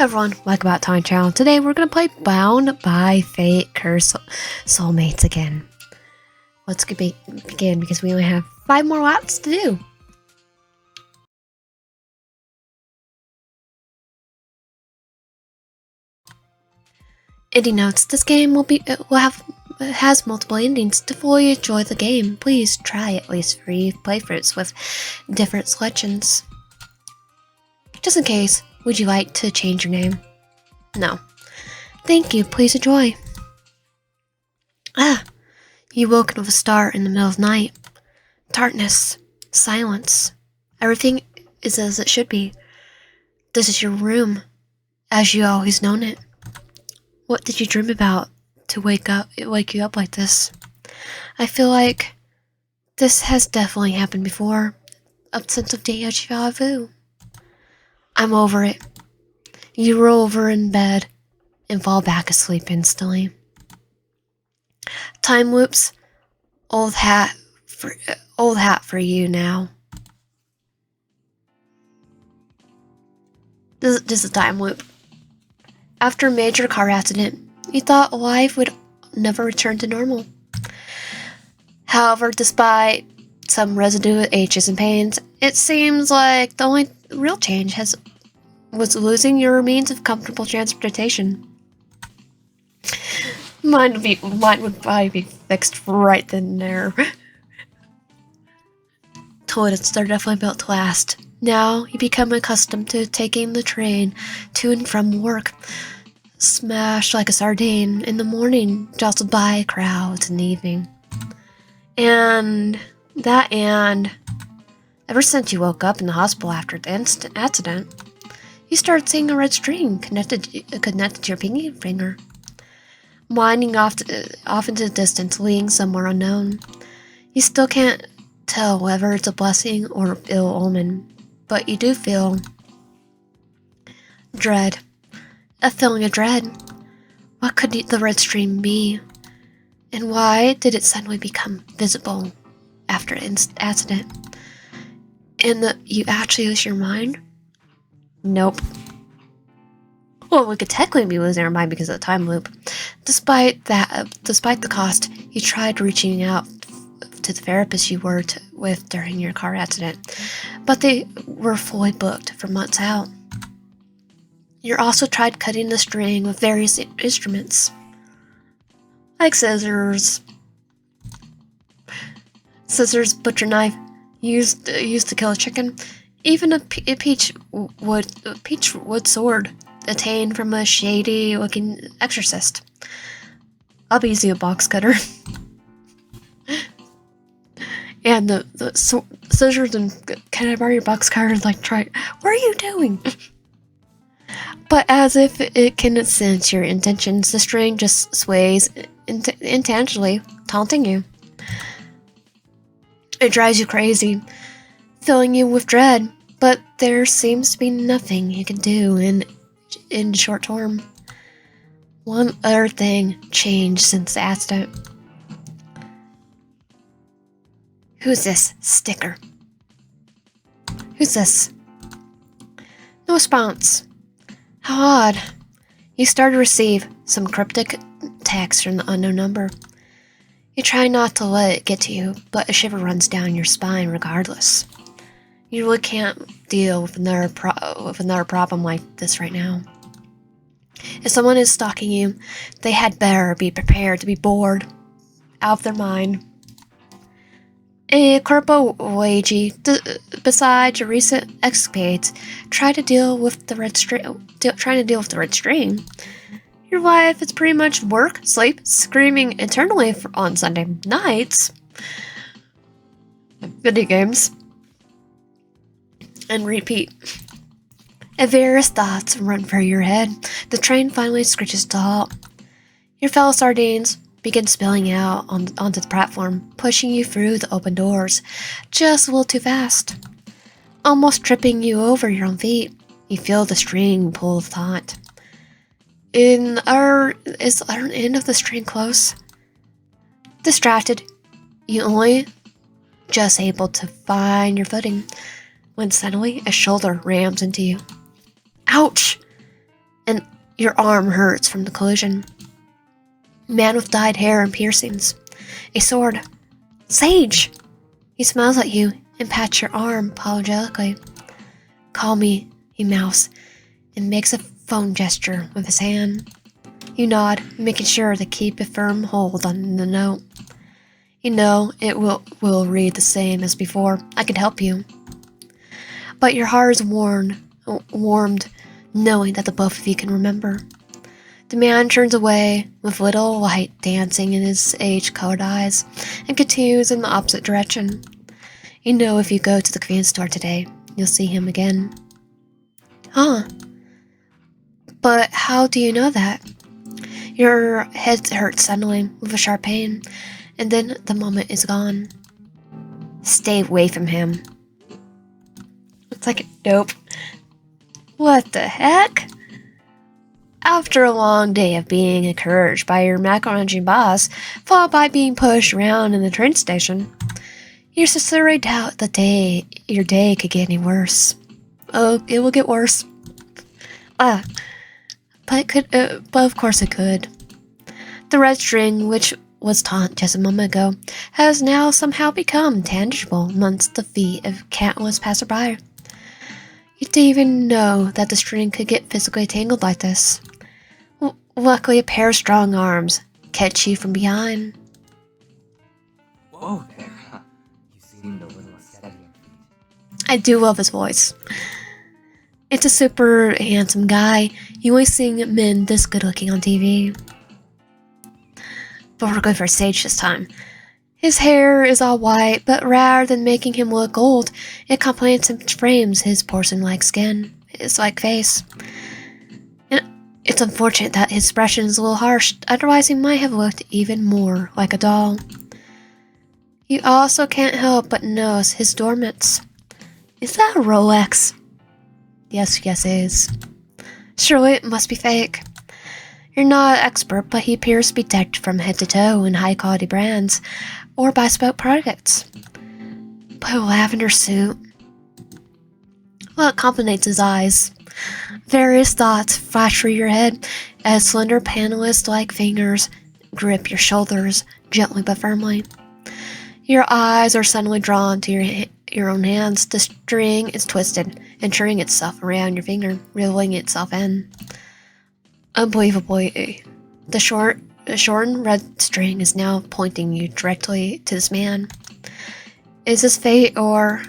everyone, welcome back to my channel. Today we're going to play Bound by Fate Curse Soulmates again. Let's begin because we only have 5 more laps to do. Ending notes: this game has multiple endings. To fully enjoy the game, please try at least 3 playthroughs with different selections. Just in case, would you like to change your name? No. Thank you, please enjoy. You woken with a star in the middle of the night. Darkness, silence. Everything is as it should be. This is your room, as you always known it. What did you dream about to wake you up like this? I feel like this has definitely happened before. A sense of déjà vu. I'm over it. You roll over in bed and fall back asleep instantly. Time loops. Old hat for you now. This is a time loop. After a major car accident, you thought life would never return to normal. However, despite some residual aches and pains, it seems like the only real change was losing your means of comfortable transportation. Mine would probably be fixed right then and there. Toilets are definitely built to last. Now you become accustomed to taking the train to and from work, smashed like a sardine in the morning, jostled by crowds in the evening. And ever since you woke up in the hospital after the accident, you started seeing a red string connected to your pinky finger, winding off into the distance, leading somewhere unknown. You still can't tell whether it's a blessing or ill omen, but you do feel dread. A feeling of dread. What could the red stream be? And why did it suddenly become visible after an accident? And you actually lose your mind? Nope. Well, we could technically be losing our mind because of the time loop. Despite the cost, you tried reaching out to the therapist you were with during your car accident, but they were fully booked for months out. You also tried cutting the string with various instruments, like scissors, butcher knife, used to kill a chicken, even a peach wood sword attained from a shady-looking exorcist. I'll be using a box cutter. And the scissors and can I borrow your box cutter? Like, what are you doing? But as if it can sense your intentions, the string just sways intangibly, taunting you. It drives you crazy, filling you with dread, but there seems to be nothing you can do in short term. One other thing changed since the accident. Who's this sticker? Who's this? No response. How odd. You start to receive some cryptic text from the unknown number. You try not to let it get to you, but a shiver runs down your spine regardless. You really can't deal with another problem like this right now. If someone is stalking you, they had better be prepared to be bored out of their mind. A corpo wagey, besides your recent escapades, trying to deal with the red string. Your life is pretty much work, sleep, screaming eternally on Sunday nights, video games, and repeat. And various thoughts run through your head. The train finally screeches to a halt. Your fellow sardines begin spilling out onto the platform, pushing you through the open doors, just a little too fast. Almost tripping you over your own feet. You feel the string pull taut. Is our end of the string close? Distracted, you only just able to find your footing, when suddenly a shoulder rams into you. Ouch! Your arm hurts from the collision. Man with dyed hair and piercings. A sword. Sage! He smiles at you and pats your arm apologetically. Call me, he mouths, and makes a phone gesture with his hand. You nod, making sure to keep a firm hold on the note. You know it will read the same as before. I can help you. But your heart is warmed, knowing that the both of you can remember. The man turns away, with little light dancing in his age-colored eyes, and continues in the opposite direction. You know if you go to the convenience store today, you'll see him again. Huh? But how do you know that? Your head hurts suddenly, with a sharp pain, and then the moment is gone. Stay away from him. It's like, nope. What the heck? After a long day of being encouraged by your macro-managing boss, followed by being pushed around in the train station, you sincerely doubt your day could get any worse. Oh, it will get worse. But of course it could. The red string, which was taunt just a moment ago, has now somehow become tangible amongst the feet of countless passerby. You didn't even know that the string could get physically tangled like this. Luckily, a pair of strong arms catch you from behind. Whoa there. You seemed a little steady. I do love his voice. It's a super handsome guy. You only see men this good looking on TV. But we're going for Sage this time. His hair is all white, but rather than making him look old, it complements and frames his porcelain-like skin, his like face. And it's unfortunate that his expression is a little harsh, otherwise he might have looked even more like a doll. You also can't help but notice his dormants. Is that a Rolex? Yes, it is. Surely it must be fake. You're not an expert, but he appears to be decked from head to toe in high-quality brands or bespoke products. But a lavender suit. Well, it complements his eyes. Various thoughts flash through your head as slender panelist-like fingers grip your shoulders gently but firmly. Your eyes are suddenly drawn to your own hands. The string is twisted, entering itself around your finger, revealing itself in. Unbelievably, the shortened red string is now pointing you directly to this man. Is this fate, or...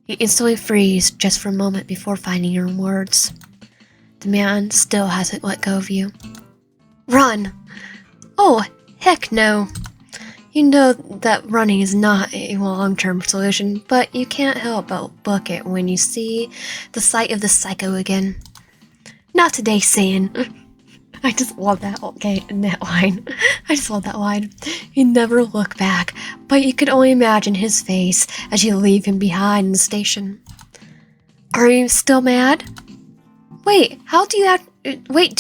You instantly freeze just for a moment before finding your own words. The man still hasn't let go of you. Run! Oh, heck no. You know that running is not a long-term solution, but you can't help but book it when you see the sight of the psycho again. Not today, Saiyan. I just love that line. I just love that line. You never look back, but you can only imagine his face as you leave him behind in the station. Are you still mad? Wait, do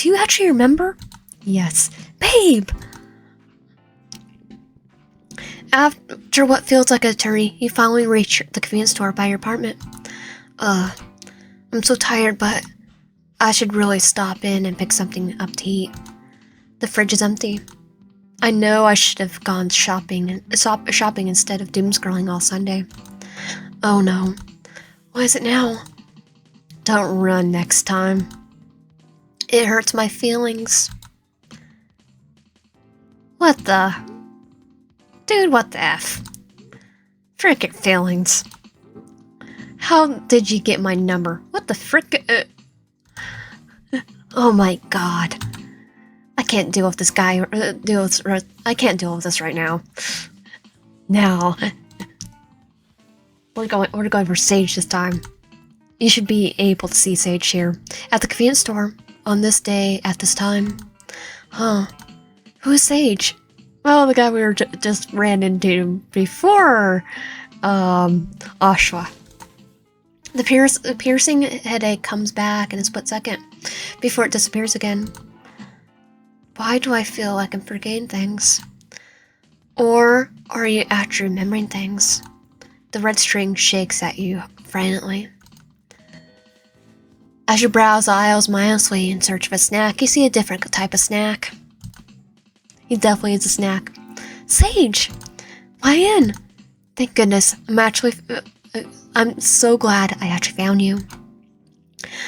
you actually remember? Yes. Babe! After what feels like an eternity, you finally reach the convenience store by your apartment. I'm so tired, but I should really stop in and pick something up to eat. The fridge is empty. I know I should have gone shopping instead of doom-scrolling all Sunday. Oh no. Why is it now? Don't run next time. It hurts my feelings. What the? Dude, what the F? Frickin' feelings. How did you get my number? What the frick? Oh my god. I can't deal with this guy. I can't deal with this right now. Now. We're going for Sage this time. You should be able to see Sage here. At the convenience store. On this day, at this time. Huh. Who is Sage? Oh, the guy we were just ran into before. Ashwa. The piercing headache comes back in a split second, before it disappears again. Why do I feel like I'm forgetting things? Or are you actually remembering things? The red string shakes at you violently. As you browse aisles mindlessly in search of a snack, you see a different type of snack. He definitely is a snack. Sage! Why in? Thank goodness. I'm so glad I actually found you.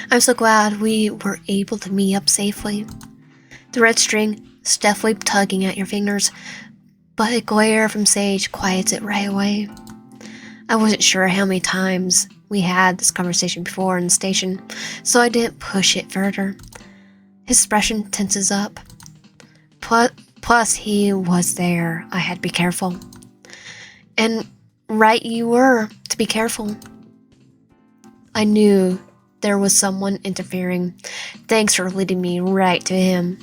I'm so glad we were able to meet up safely. The red string is definitely tugging at your fingers, but a glare from Sage quiets it right away. I wasn't sure how many times we had this conversation before in the station, so I didn't push it further. His expression tenses up. Plus, he was there. I had to be careful. And right you were, to be careful. I knew there was someone interfering. Thanks for leading me right to him.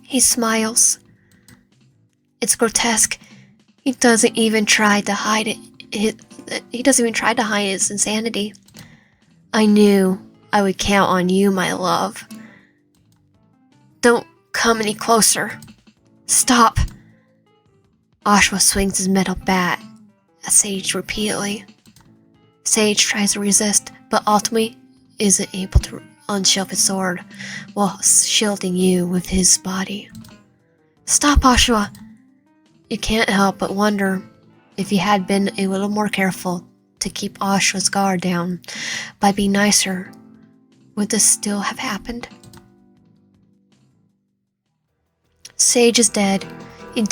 He smiles. It's grotesque. He doesn't even try to hide it. He doesn't even try to hide his insanity. I knew I would count on you, my love. Don't come any closer. Stop. Oshwa swings his metal bat at Sage repeatedly. Sage tries to resist, but ultimately isn't able to unshelf his sword while shielding you with his body. Stop, Oshwa! You can't help but wonder if he had been a little more careful to keep Oshwa's guard down by being nicer, would this still have happened? Sage is dead. You're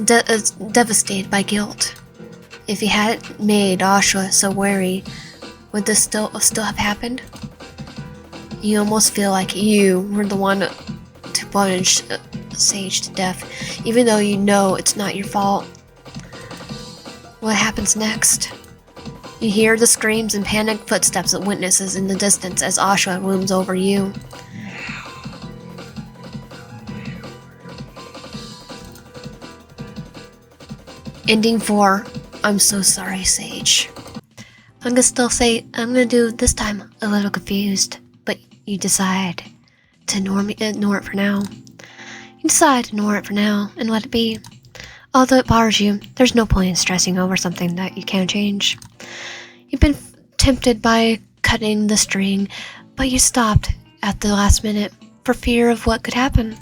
devastated by guilt. If he hadn't made Oshwa so wary, would this still have happened? You almost feel like you were the one to punish Sage to death, even though you know it's not your fault. What happens next? You hear the screams and panicked footsteps of witnesses in the distance as Oshwa looms over you. Ending 4. I'm so sorry, Sage. I'm gonna do this time a little confused, but you decide to ignore it for now. You decide to ignore it for now and let it be. Although it bothers you, there's no point in stressing over something that you can't change. You've been tempted by cutting the string, but you stopped at the last minute for fear of what could happen.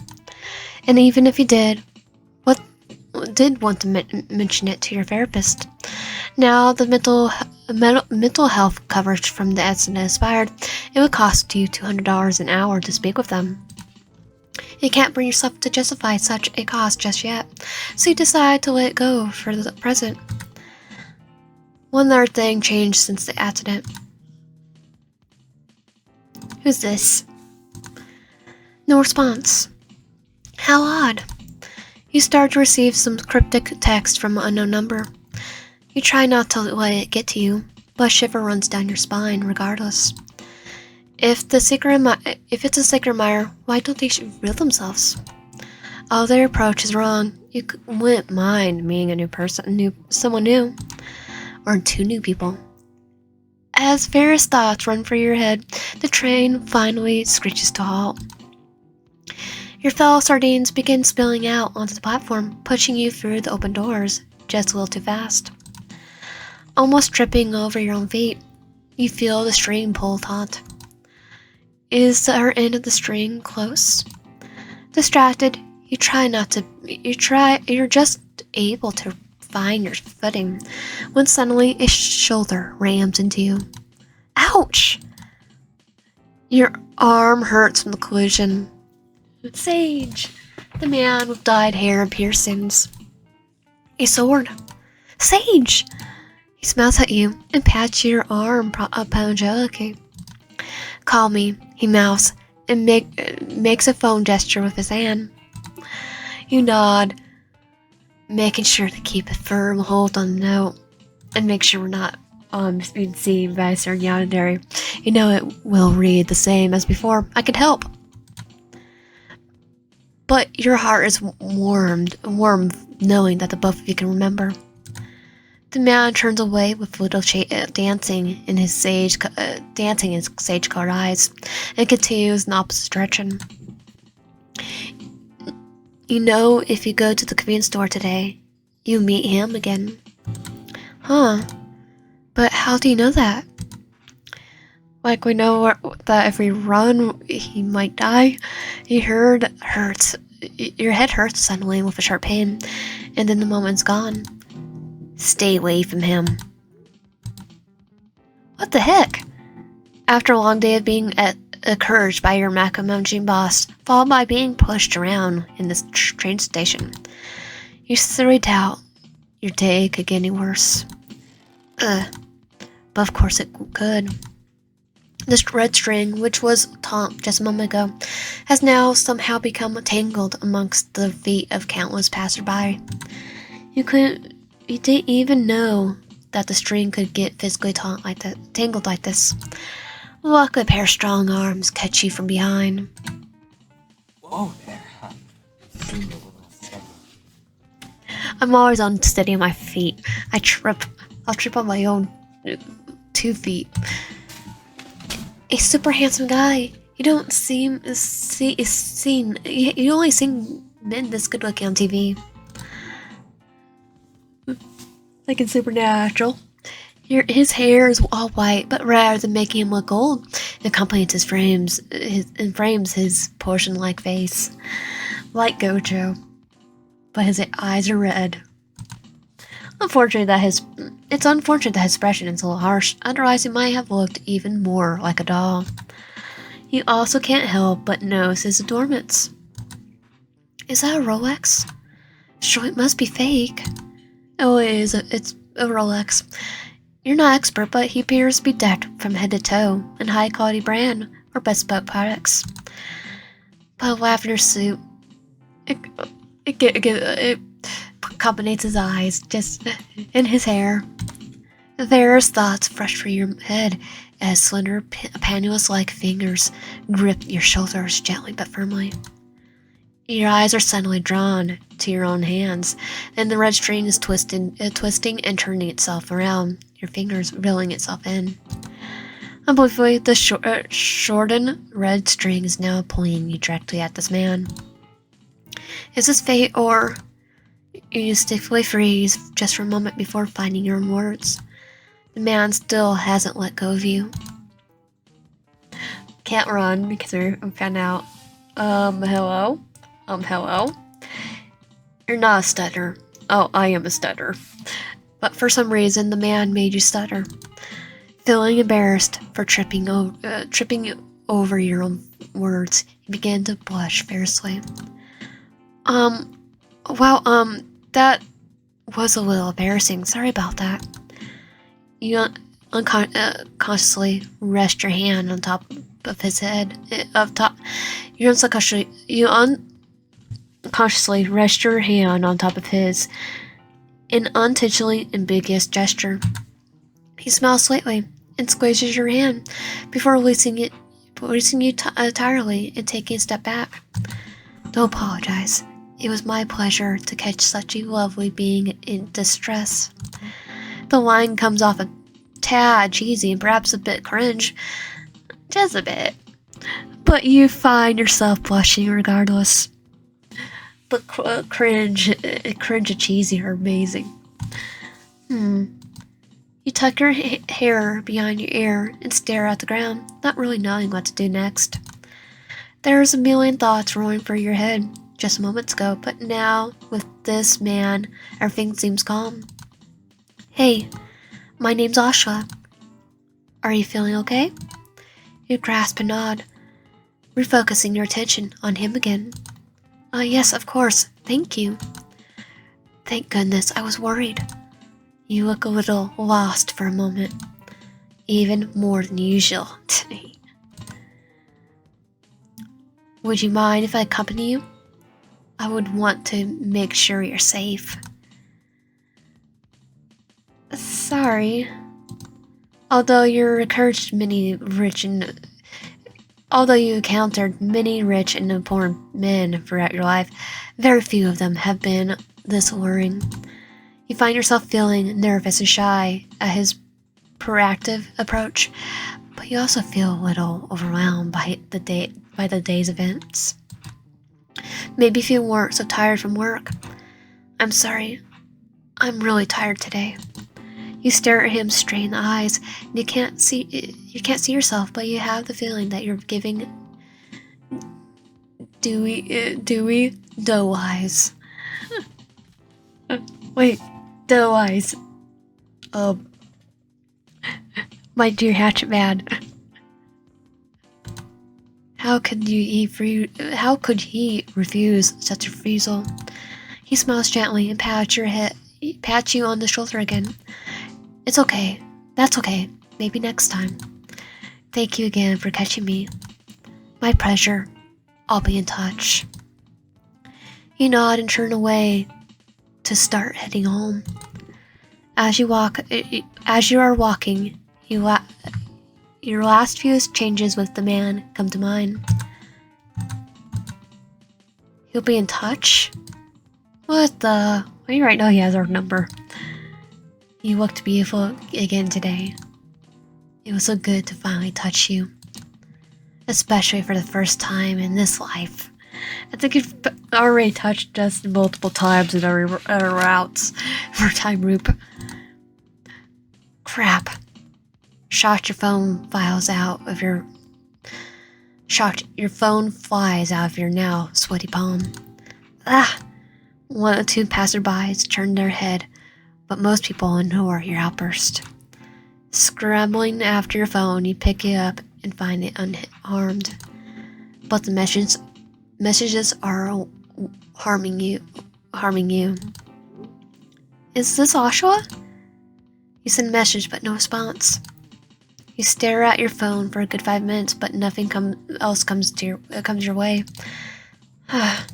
And even if you did want to mention it to your therapist. Now, the mental health coverage from the accident expired. It would cost you $200 an hour to speak with them. You can't bring yourself to justify such a cost just yet, so you decide to let it go for the present. One other thing changed since the accident. Who's this? No response. How odd. You start to receive some cryptic text from an unknown number. You try not to let it get to you, but a shiver runs down your spine regardless. If it's a sacred admirer, why don't they reveal themselves? Oh, their approach is wrong. You wouldn't mind meeting someone new, or 2 new people. As various thoughts run through your head, the train finally screeches to a halt. Your fellow sardines begin spilling out onto the platform, pushing you through the open doors, just a little too fast. Almost tripping over your own feet, you feel the string pull taut. Is our end of the string close? Distracted, you're just able to find your footing, when suddenly a shoulder rams into you. Ouch! Your arm hurts from the collision. Sage, the man with dyed hair and piercings. A sword. Sage! He smiles at you and pats your arm apologetically. Call me, he mouths, and makes a phone gesture with his hand. You nod, making sure to keep a firm hold on the note, and make sure we're not being seen by Sir Yandere. You know it will read the same as before. I could help. But your heart is warm knowing that the both of you can remember. The man turns away with little dancing in his sage-colored eyes, and continues in the opposite direction. You know, if you go to the convenience store today, you meet him again. Huh? But how do you know that? Like, we know that if we run, he might die. Your head hurts suddenly with a sharp pain, and then the moment's gone. Stay away from him. What the heck? After a long day of being encouraged by your macro-managing boss, followed by being pushed around in this train station, you sincerely doubt your day could get any worse. But of course it could. This red string, which was taut just a moment ago, has now somehow become tangled amongst the feet of countless passerby. You didn't even know that the string could get physically tangled like this. Luck a pair of strong arms catch you from behind. Whoa there. You seem a little steady. I'm always unsteady on my feet. I'll trip on my own 2 feet. A super handsome guy. You don't you only see men this good looking on TV. Like in Supernatural. His hair is all white, but rather than making him look old, it complements frames his portion-like face. Like Gojo. But his eyes are red. It's unfortunate that his expression is a little harsh, otherwise he might have looked even more like a doll. You also can't help but notice his adornments. Is that a Rolex? Sure, it must be fake. Oh, it's a Rolex. You're not expert, but he appears to be decked from head to toe in high-quality brand or bespoke products. But a lavender suit, it accommodates his eyes, just in his hair. Various thoughts rush through your head as slender, pendulous-like fingers grip your shoulders gently but firmly. Your eyes are suddenly drawn to your own hands, and the red string is twisting and turning itself around, your fingers reeling itself in. Unbelievably, the shortened red string is now pointing you directly at this man. Is this fate, or you stiffly freeze just for a moment before finding your own words? The man still hasn't let go of you. Can't run because I'm found out. Hello? Hello? You're not a stutter. Oh, I am a stutter. But for some reason, the man made you stutter. Feeling embarrassed for tripping over your own words, you began to blush fiercely. That was a little embarrassing. Sorry about that. You unconsciously rest your hand on top of his head. You unconsciously rest your hand on top of his, an unintentionally ambiguous gesture. He smiles slightly and squeezes your hand before releasing you entirely and taking a step back. Don't apologize. It was my pleasure to catch such a lovely being in distress. The line comes off a tad cheesy and perhaps a bit cringe. Just a bit. But you find yourself blushing regardless. But cringe and cheesy are amazing. You tuck your hair behind your ear and stare at the ground, not really knowing what to do next. There's a million thoughts rolling through your head just moments ago, but now, with this man, everything seems calm. Hey, my name's Asha. Are you feeling okay? You grasp a nod, refocusing your attention on him again. Yes, of course. Thank you. Thank goodness, I was worried. You look a little lost for a moment. Even more than usual. Would you mind if I accompany you? I would want to make sure you're safe. Sorry. Although you encountered many rich and important men throughout your life, very few of them have been this alluring. You find yourself feeling nervous and shy at his proactive approach, but you also feel a little overwhelmed by the day's events. Maybe if you weren't so tired from work. I'm sorry. I'm really tired today. You stare at him straight in the eyes, and you can't see yourself, but you have the feeling that you're giving dewy doe eyes. Wait, doe eyes. My dear Hatchet Man. How could he refuse such a refusal? He smiles gently and pats you on the shoulder again. It's okay. That's okay. Maybe next time. Thank you again for catching me. My pleasure. I'll be in touch. You nod and turn away to start heading home. As you are walking, your last few changes with the man come to mind. He'll be in touch? What the? Well, right now he has our number. You looked beautiful again today. It was so good to finally touch you. Especially for the first time in this life. I think you've already touched us multiple times in our routes for time loop. Crap. Your phone flies out of your now sweaty palm. One or two passerbys turn their head, but most people ignore your outburst. Scrambling after your phone, you pick it up and find it unharmed. But the messages are harming you. Is this Oshawa? You send a message, but no response. You stare at your phone for a good 5 minutes, but nothing else comes your way. I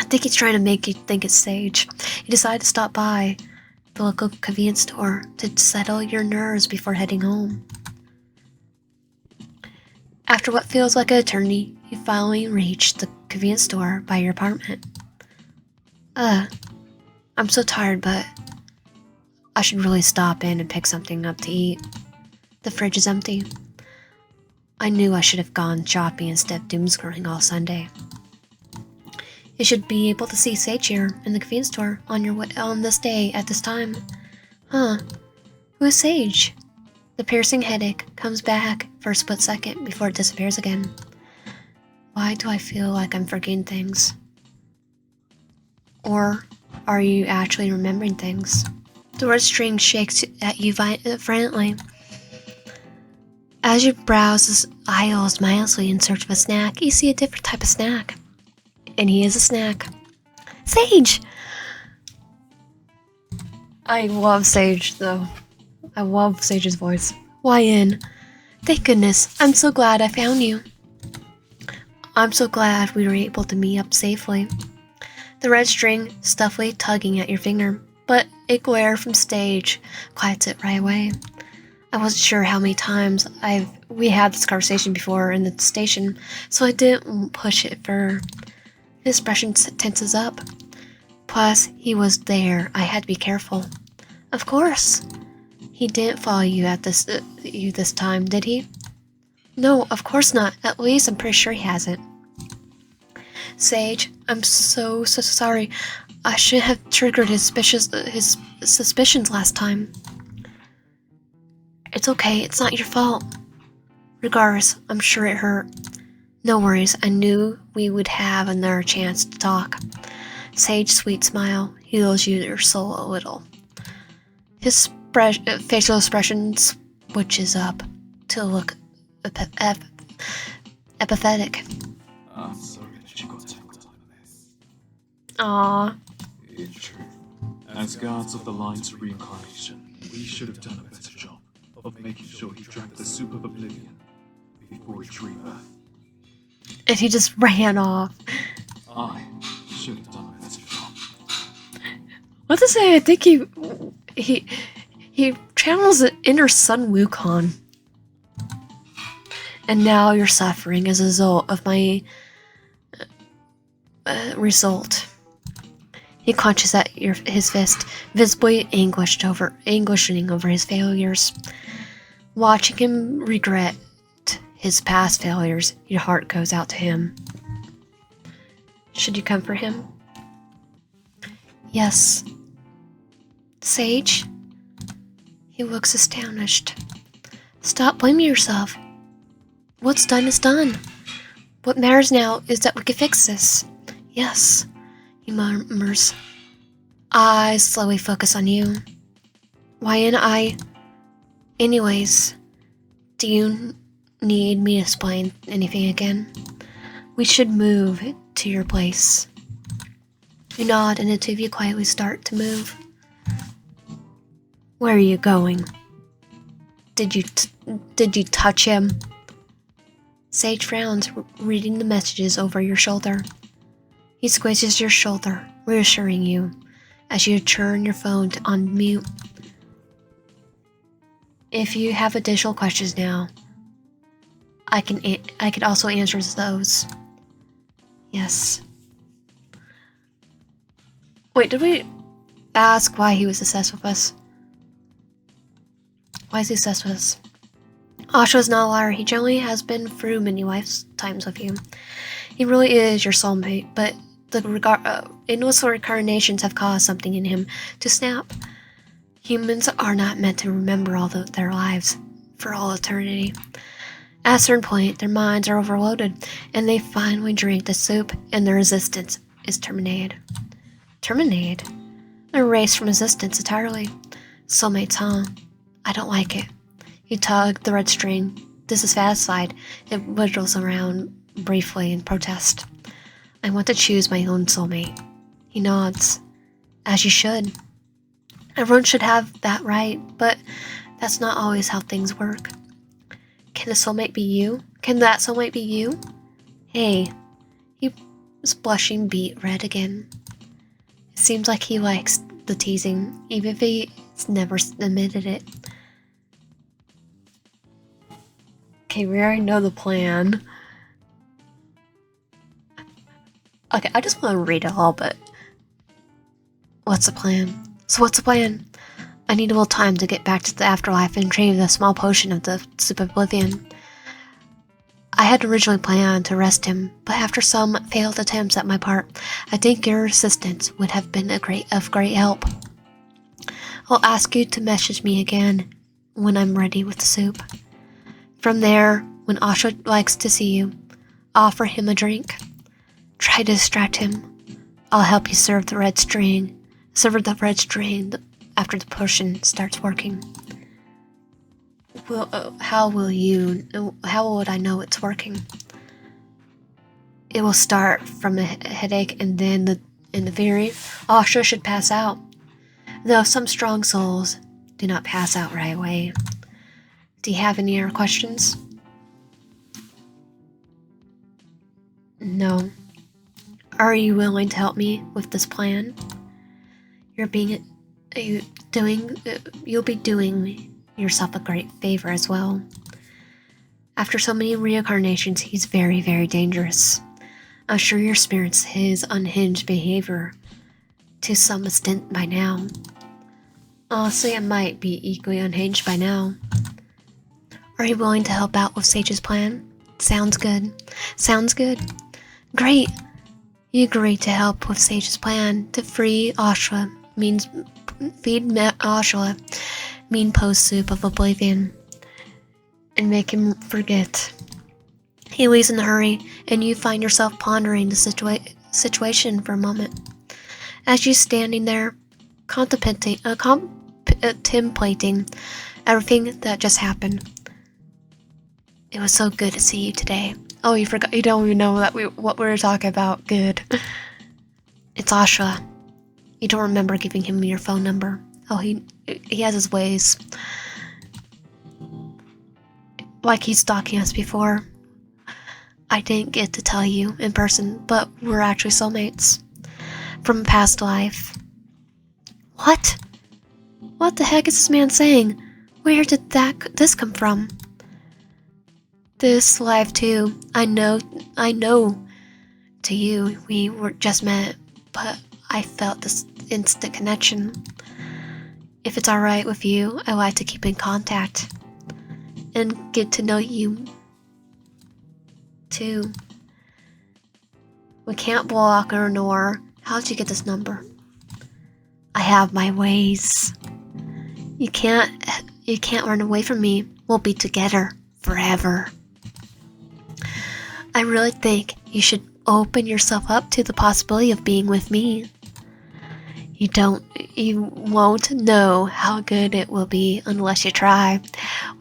think he's trying to make you think it's Sage. You decide to stop by the local convenience store to settle your nerves before heading home. After what feels like an eternity, you finally reach the convenience store by your apartment. I'm so tired, but I should really stop in and pick something up to eat. The fridge is empty. I knew I should have gone shopping instead of doomscrolling all Sunday. You should be able to see Sage here in the convenience store on this day at this time. Who is Sage? The piercing headache comes back for a split second before it disappears again. Why do I feel like I'm forgetting things? Or are you actually remembering things? The red string shakes at you violently. As you browse the aisles mindlessly in search of a snack, you see a different type of snack. And he is a snack. Sage! I love Sage, though. I love Sage's voice. YN. Thank goodness. I'm so glad I found you. I'm so glad we were able to meet up safely. The red string stuffily tugging at your finger, but a glare from Sage quiets it right away. I wasn't sure how many times we had this conversation before in the station, so I didn't push it further. His expression tenses up. Plus, he was there. I had to be careful. Of course. He didn't follow you at this time, did he? No, of course not. At least I'm pretty sure he hasn't. Sage, I'm so sorry. I shouldn't have triggered his suspicions last time. It's okay, it's not your fault. Regardless, I'm sure it hurt. No worries, I knew we would have another chance to talk. Sage's sweet smile heals your soul a little. His facial expression switches up to look apathetic. I'm sorry that you got tangled up in this. Aww. It's true. As guards of the line to reincarnation, we should have done a better job of making sure he drank the soup of oblivion before his rebirth. And he just ran off. I should have done a better job. What to say? I think he channels the inner Sun Wukong. And now you're suffering as a result of my result. He clenches at his fist, visibly anguishing over his failures. Watching him regret his past failures, your heart goes out to him. Should you comfort him? Yes. Sage, He looks astonished. Stop blaming yourself. What's done is done. What matters now is that we can fix this. Yes, he murmurs. I slowly focus on you. Why am I? Anyways, do you need me to explain anything again? We should move to your place. You nod and the two of you quietly start to move. Where are you going? Did you touch him? Sage frowns, reading the messages over your shoulder. He squeezes your shoulder, reassuring you as you turn your phone on mute. If you have additional questions now, I can also answer those. Yes. Wait, did we ask why he was obsessed with us? Why is he obsessed with us? Asha is not a liar. He generally has been through many lifetimes with you. He really is your soulmate, but the endless reincarnations have caused something in him to snap. Humans are not meant to remember all their lives for all eternity. At a certain point, their minds are overloaded, and they finally drink the soup, and their resistance is terminated. Terminated? They're erased from existence entirely. Soulmates, huh? I don't like it. You tug the red string, dissatisfied. It wiggles around briefly in protest. I want to choose my own soulmate. He nods. As you should. Everyone should have that right, but that's not always how things work. Can the soulmate be you? Can that soulmate be you? Hey. His blushing beet red again. It seems like he likes the teasing, even if he's never admitted it. Okay, we already know the plan. Okay, I just want to read it all, but... What's the plan? So what's the plan? I need a little time to get back to the afterlife and crave a small potion of the soup of oblivion. I had originally planned to arrest him, but after some failed attempts at my part, I think your assistance would have been of great help. I'll ask you to message me again when I'm ready with the soup. From there, when Asha likes to see you, offer him a drink. Try to distract him. I'll help you serve the red string after the potion starts working. Well, how would I know it's working? It will start from a headache, and then in the theory, Asha should pass out. Though some strong souls do not pass out right away. Do you have any other questions? No. Are you willing to help me with this plan? You'll be doing yourself a great favor as well. After so many reincarnations, he's very, very dangerous. I'm sure you experienced his unhinged behavior to some extent by now. Honestly, I might be equally unhinged by now. Are you willing to help out with Sage's plan? Sounds good. Sounds good. Great. You agreed to help with Sage's plan to free Asha means feed Asha mean post soup of oblivion and make him forget. He leaves in a hurry, and you find yourself pondering the situation for a moment. As you standing there, contemplating everything that just happened. It was so good to see you today. Oh, you forgot. You don't even know that what we were talking about. Good. It's Asha. You don't remember giving him your phone number. Oh, he has his ways. Like he's stalking us before. I didn't get to tell you in person, but we're actually soulmates. From a past life. What? What the heck is this man saying? Where did this come from? This life too. I know. To you, we were just met, but I felt this instant connection. If it's alright with you, I'd like to keep in contact and get to know you too. We can't block or ignore. How'd you get this number? I have my ways. You can't run away from me. We'll be together forever. I really think you should open yourself up to the possibility of being with me. You won't know how good it will be unless you try.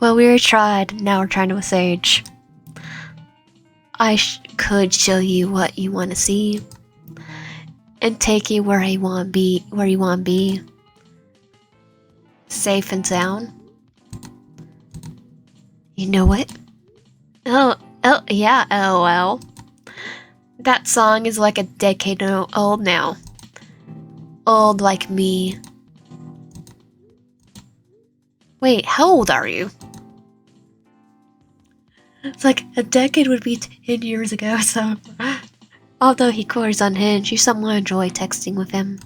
Well, we already tried, now we're trying to sage. I could show you what you want to see. And take you where you want to be. Safe and sound. You know what? Oh, yeah, LOL. That song is like a decade old now. Old like me. Wait, how old are you? It's like a decade would be 10 years ago, so... Although he queries unhinged, you somewhat enjoy texting with him.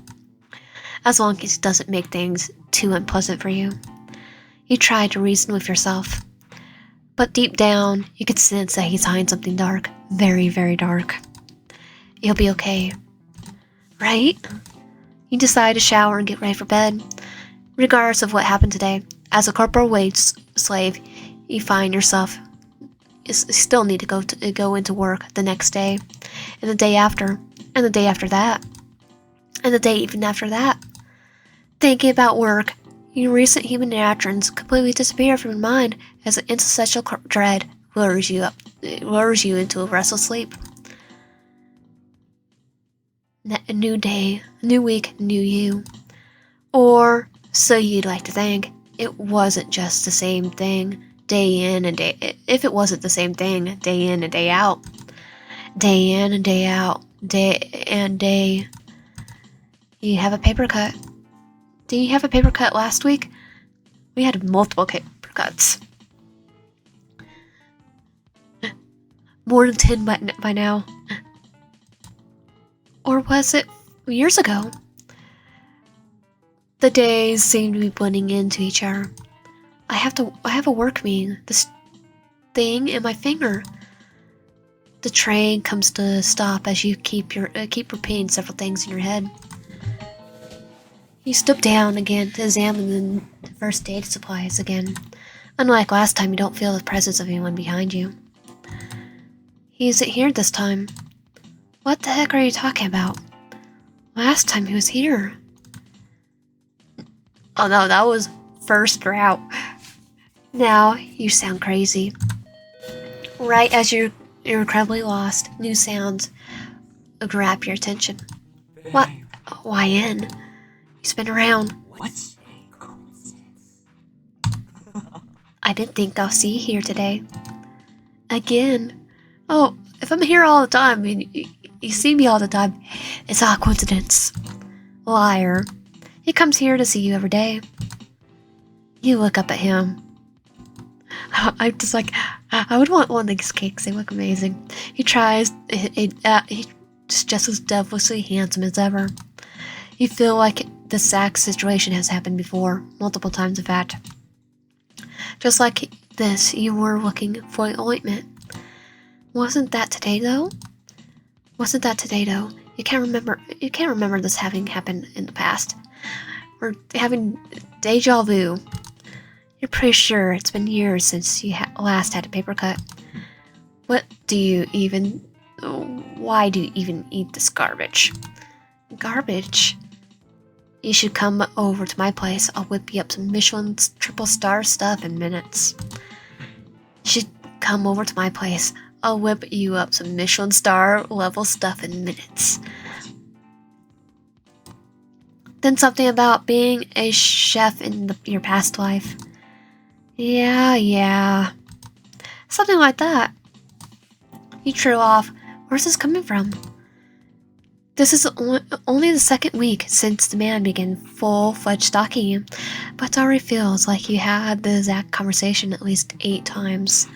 As long as he doesn't make things too unpleasant for you. You try to reason with yourself. But deep down, you can sense that he's hiding something dark. Very, very dark. You'll be okay. Right? You decide to shower and get ready for bed. Regardless of what happened today, as a corporal wage slave, you find yourself still need to go into work the next day, and the day after, and the day after that, and the day even after that. Thinking about work, your recent human interactions completely disappear from your mind as an existential dread lures you into a restless sleep. A new day, a new week, new you. Or so you'd like to think. It wasn't just the same thing, day in and day... If it wasn't the same thing, day in and day out. Day in and day out. Day and day... You have a paper cut. Did you have a paper cut last week? We had multiple paper cuts. More than 10 by now. Or was it years ago? The days seem to be blending into each other. I have a work meeting. This thing in my finger. The train comes to a stop as you keep repeating several things in your head. You stoop down again to examine the first aid supplies again. Unlike last time, you don't feel the presence of anyone behind you. He isn't here this time. What the heck are you talking about? Last time he was here. Oh no, that was first route. Now you sound crazy. Right as you're incredibly lost, new sounds grab your attention. What? Why in? He's been around. What's a coincidence? I didn't think I'll see you here today. Again. Oh, if I'm here all the time and you see me all the time, it's all coincidence. Liar. He comes here to see you every day. You look up at him. I'm just like, I would want one of these cakes. They look amazing. He tries. He's just as devilishly handsome as ever. You feel like the exact situation has happened before, multiple times in fact. Just like this, you were looking for an ointment. Wasn't that today though? You can't remember this having happened in the past. We're having deja vu. You're pretty sure it's been years since you last had a paper cut. Why do you even eat this garbage? Garbage? You should come over to my place. I'll whip you up some Michelin's triple star stuff in minutes. You should come over to my place. I'll whip you up some Michelin star level stuff in minutes. Then something about being a chef in your past life. Yeah. Something like that. You true off. Where's this coming from? This is only the second week since the man began full-fledged stalking you, but it already feels like you had the exact conversation at least 8 times.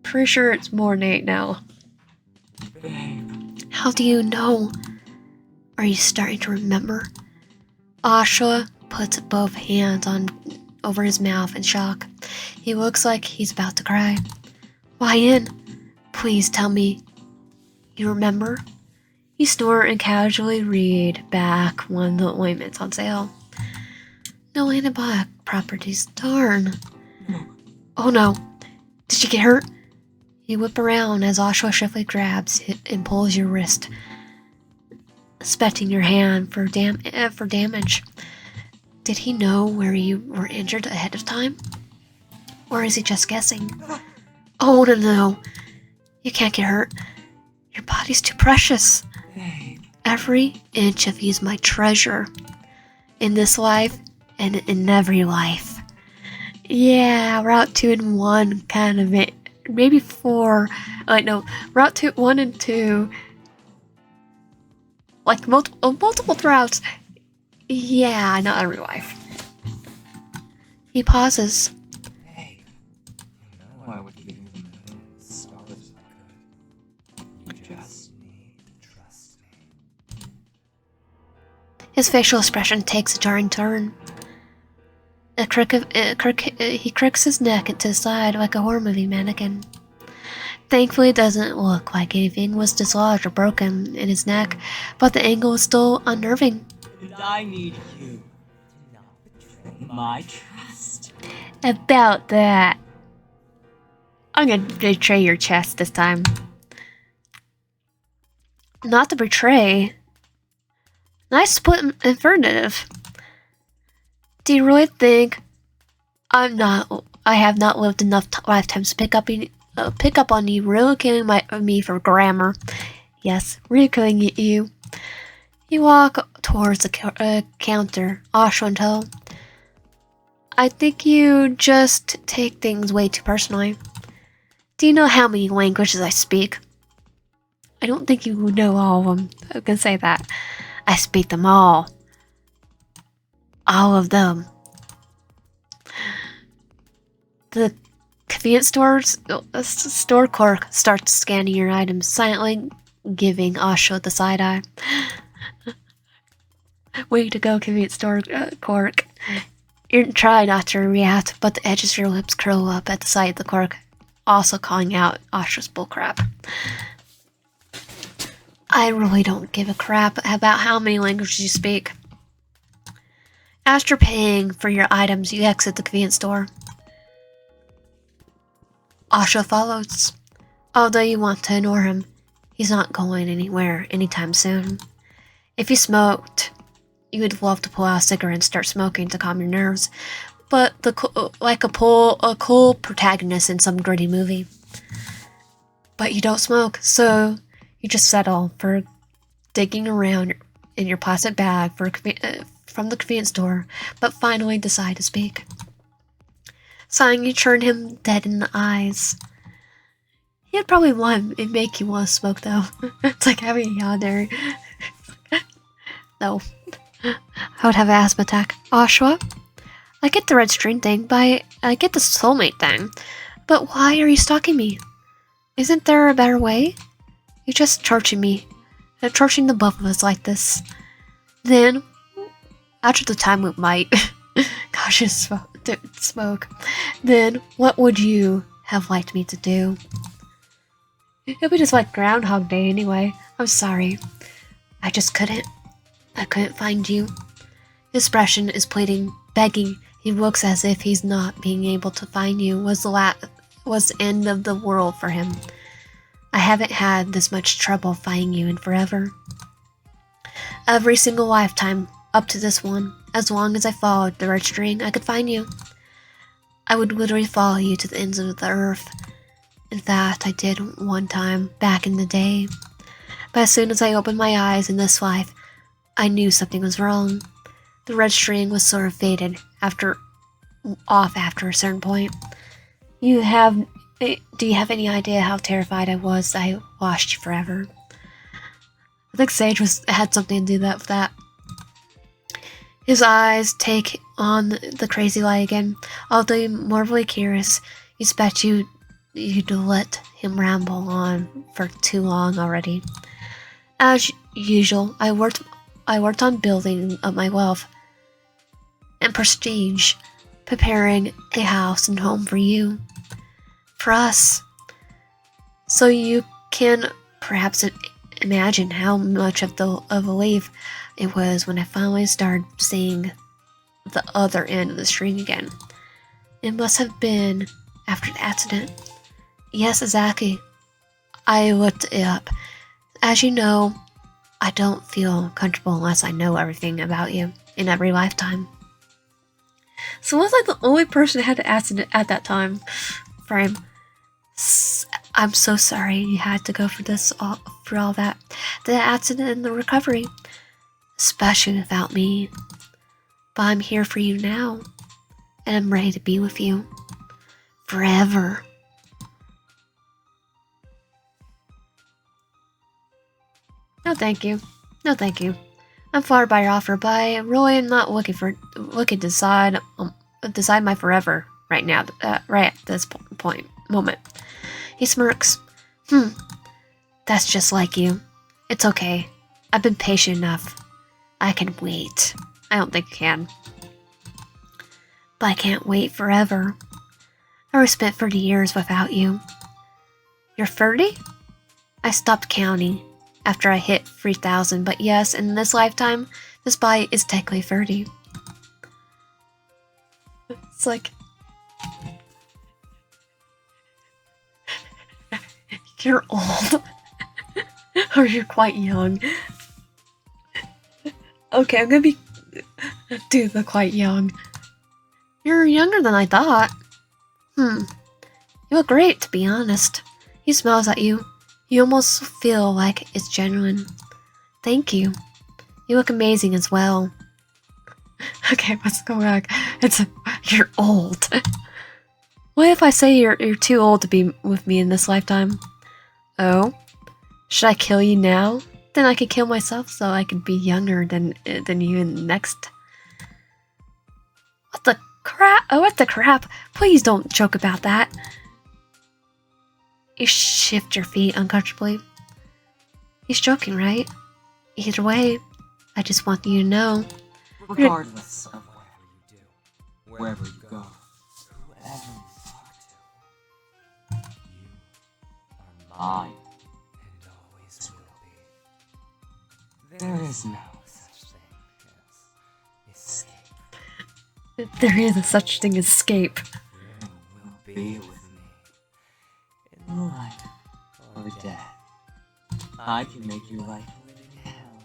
Pretty sure it's more than 8 now. Babe. How do you know? Are you starting to remember? Ashwa puts both hands over his mouth in shock. He looks like he's about to cry. Why in? Please tell me. You remember? You snort and casually read back one of the ointments on sale. No antibiotic properties. Darn. No. Oh no. Did you get hurt? You whip around as Oshawa swiftly grabs it and pulls your wrist, inspecting your hand for damage. Did he know where you were injured ahead of time? Or is he just guessing? Oh no. You can't get hurt. Your body's too precious. Babe. Every inch of you is my treasure. In this life and in every life. Yeah, Route 2 and 1 kind of it. Maybe 4. Like, no, Route 2, 1 and 2. Like, multiple routes. Yeah, not every life. He pauses. Babe. You know I would give you the moon and the stars if I could. You just need to trust me. His facial expression takes a jarring turn. He crooks his neck to the side like a horror movie mannequin. Thankfully, it doesn't look like anything was dislodged or broken in his neck, but the angle is still unnerving. And I need you to not betray my trust. About that. I'm gonna betray your chest this time. Not to betray. Nice split infinitive. Do you really think I have not lived enough lifetimes to pick up on you ridiculing me for grammar? Yes, ridiculing you. You walk towards the counter, Oshawa and Toe. I think you just take things way too personally. Do you know how many languages I speak? I don't think you know all of them. I can say that. I speak them all. All of them. The convenience store clerk starts scanning your items, silently giving Oshawa the side eye. Way to go, convenience store clerk. You try not to react, but the edges of your lips curl up at the sight of the clerk, also calling out Oshawa's bullcrap. I really don't give a crap about how many languages you speak. After paying for your items, you exit the convenience store. Oshawa follows. Although you want to ignore him, he's not going anywhere anytime soon. If he smoked, you would love to pull out a cigarette and start smoking to calm your nerves, but like a cool protagonist in some gritty movie. But you don't smoke, so you just settle for digging around in your plastic bag from the convenience store, but finally decide to speak. Sighing, you turn him dead in the eyes. He'd probably make you want to smoke, though. It's like having a Yandere. No. I would have an asthma attack. Oshawa? I get the red string thing, but I get the soulmate thing. But why are you stalking me? Isn't there a better way? You're just torturing me. You're torturing the both of us like this. Then, after the time we might... Gosh, smoke. Then, what would you have liked me to do? It'll be just like Groundhog Day anyway. I'm sorry. I just couldn't. I couldn't find you. His expression is pleading, begging. He looks as if he's not being able to find you was the end of the world for him. I haven't had this much trouble finding you in forever. Every single lifetime up to this one, as long as I followed the red string, I could find you. I would literally follow you to the ends of the earth. In fact, I did one time back in the day. But as soon as I opened my eyes in this life, I knew something was wrong. The red string was sort of faded after a certain point. Do you have any idea how terrified I was that I lost you forever? I think Sage had something to do with that. His eyes take on the crazy light again. Although you're morbidly curious, you expect you'd let him ramble on for too long already. As usual, I worked on building up my wealth and prestige, preparing a house and home for you, for us. So you can perhaps imagine how much of a relief it was when I finally started seeing the other end of the string again. It must have been after the accident. Yes, exactly. I looked it up. As you know, I don't feel comfortable unless I know everything about you in every lifetime. So I was like the only person that had the accident at that time frame. I'm so sorry you had to go for this, for all that. The accident and the recovery. Especially without me. But I'm here for you now. And I'm ready to be with you. Forever. No thank you. No thank you. I'm flattered by your offer, but I really am not looking to decide my forever right now, right at this moment. He smirks. That's just like you. It's okay. I've been patient enough. I can wait. I don't think I can. But I can't wait forever. I already spent 30 years without you. You're 30? I stopped counting after I hit 3,000, but yes, in this lifetime, this body is technically 30. It's like... You're old. Or you're quite young. Okay, I'm gonna be... Dude, they're quite young. You're younger than I thought. You look great, to be honest. He smiles at you. You almost feel like it's genuine. Thank you. You look amazing as well. Okay, let's go back. You're old. What if I say you're too old to be with me in this lifetime? Oh? Should I kill you now? Then I could kill myself so I could be younger than you in the next. What the crap? Oh, what the crap? Please don't joke about that. You shift your feet uncomfortably. He's joking, right? Either way, I just want you to know. Regardless of whatever you do, wherever you go, whoever you talk to, you are mine, and always will be. There is no such thing as escape. There is a such thing as escape. You will be with me in life or death. I can make your life a living hell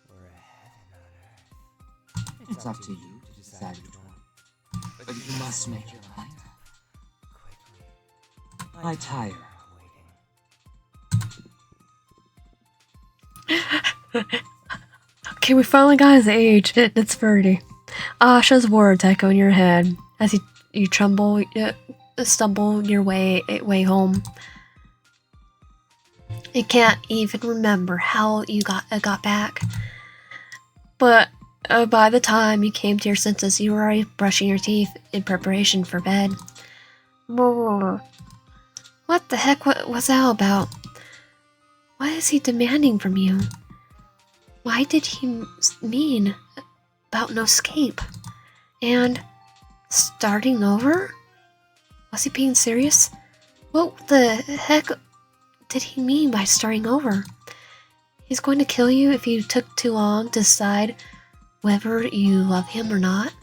or a heaven on earth. It's up to you to decide which one. But you must make your mind up quickly. I tire of waiting. Okay, we finally got his age. It's 30. Asha's words echo in your head as you stumble your way home. You can't even remember how you got back. But by the time you came to your senses, you were already brushing your teeth in preparation for bed. What the heck was that all about? What is he demanding from you? Why did he mean about no escape? And starting over? Was he being serious? What the heck did he mean by starting over? He's going to kill you if you took too long to decide whether you love him or not.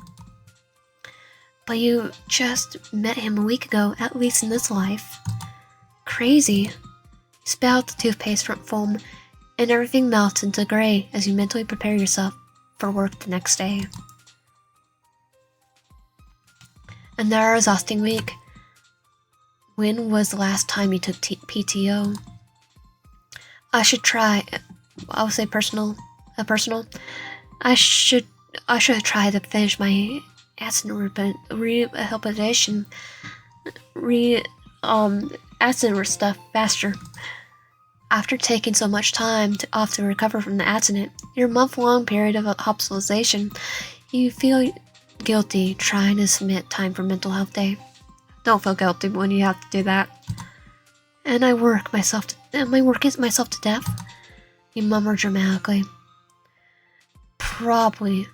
But you just met him a week ago, at least in this life. Crazy. You spit out the toothpaste foam, and everything melts into gray as you mentally prepare yourself for work the next day. Another exhausting week. When was the last time you took PTO? I should try. I would say personal. I should try to finish my accident rehabilitation. Accident stuff faster. After taking so much time off to recover from the accident, your month-long period of hospitalization, you feel guilty trying to submit time for mental health day. Don't feel guilty when you have to do that. And I work myself to death. You murmur dramatically. Probably.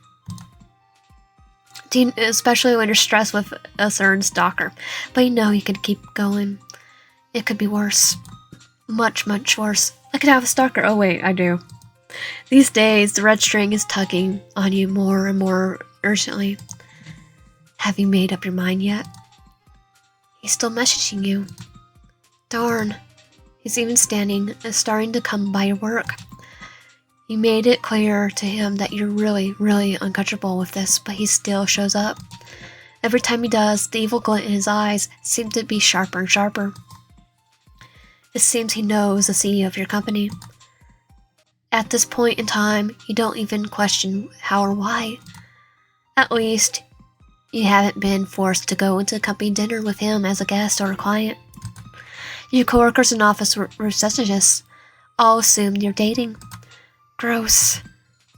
Especially when you're stressed with a certain stalker. But you know you could keep going. It could be worse. Much, much worse. I could have a stalker. Oh wait, I do. These days, the red string is tugging on you more and more urgently. Have you made up your mind yet? He's still messaging you. Darn. He's even starting to come by your work. You made it clear to him that you're really, really uncomfortable with this, but he still shows up. Every time he does, the evil glint in his eyes seems to be sharper and sharper. It seems he knows the CEO of your company. At this point in time, you don't even question how or why. At least, you haven't been forced to go into a company dinner with him as a guest or a client. Your coworkers and office receptionists all assume you're dating. Gross.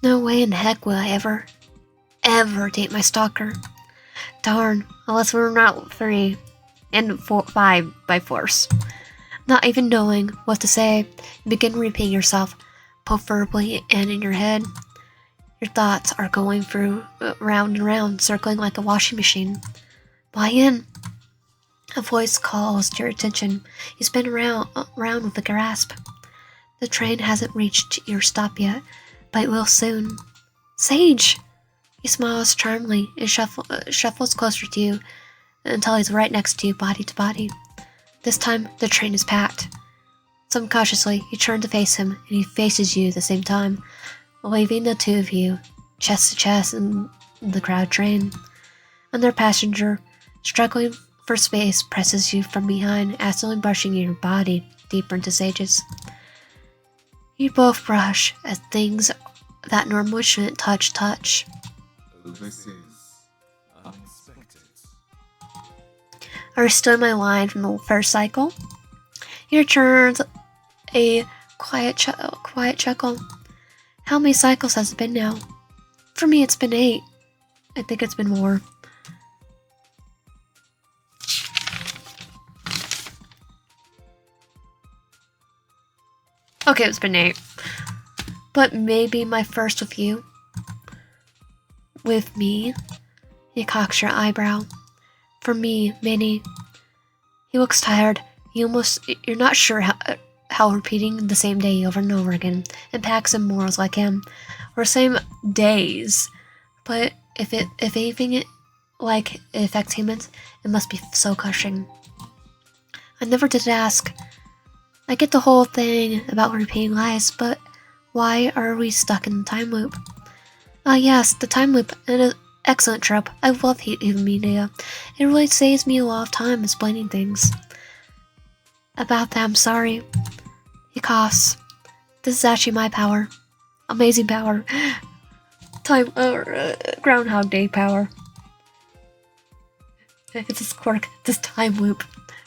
No way in heck will I ever date my stalker. Darn, unless we're not 3 and 5 by force. Not even knowing what to say, you begin repeating yourself, preferably and in your head. Your thoughts are going through round and round, circling like a washing machine. Why in? A voice calls to your attention. You spin around with a grasp. The train hasn't reached your stop yet, but it will soon. Sage! He smiles charmingly and shuffles closer to you until he's right next to you, body to body. This time, the train is packed. Subconsciously, you turn to face him, and he faces you at the same time, waving the two of you, chest to chest in the crowded train. Another passenger, struggling for space, presses you from behind, accidentally brushing your body deeper into Sage's. You both brush as things that normally shouldn't touch. This is unexpected. I restored my line from the first cycle. He returns a quiet chuckle. How many cycles has it been now? For me, it's been 8. I think it's been more. Okay, it's been 8. But maybe my first with you. With me? He cocks your eyebrow. For me, Minnie. He looks tired. You're not sure how repeating the same day over and over again impacts immortals like him, or same days. But if anything it affects humans, it must be so crushing. I never did ask. I get the whole thing about repeating lies, but why are we stuck in the time loop? Yes, the time loop, an excellent trope. I love hidden media. It really saves me a lot of time explaining things. About that, I'm sorry. He coughs. This is actually my power. Amazing power. Groundhog Day power. It's this quirk, this time loop.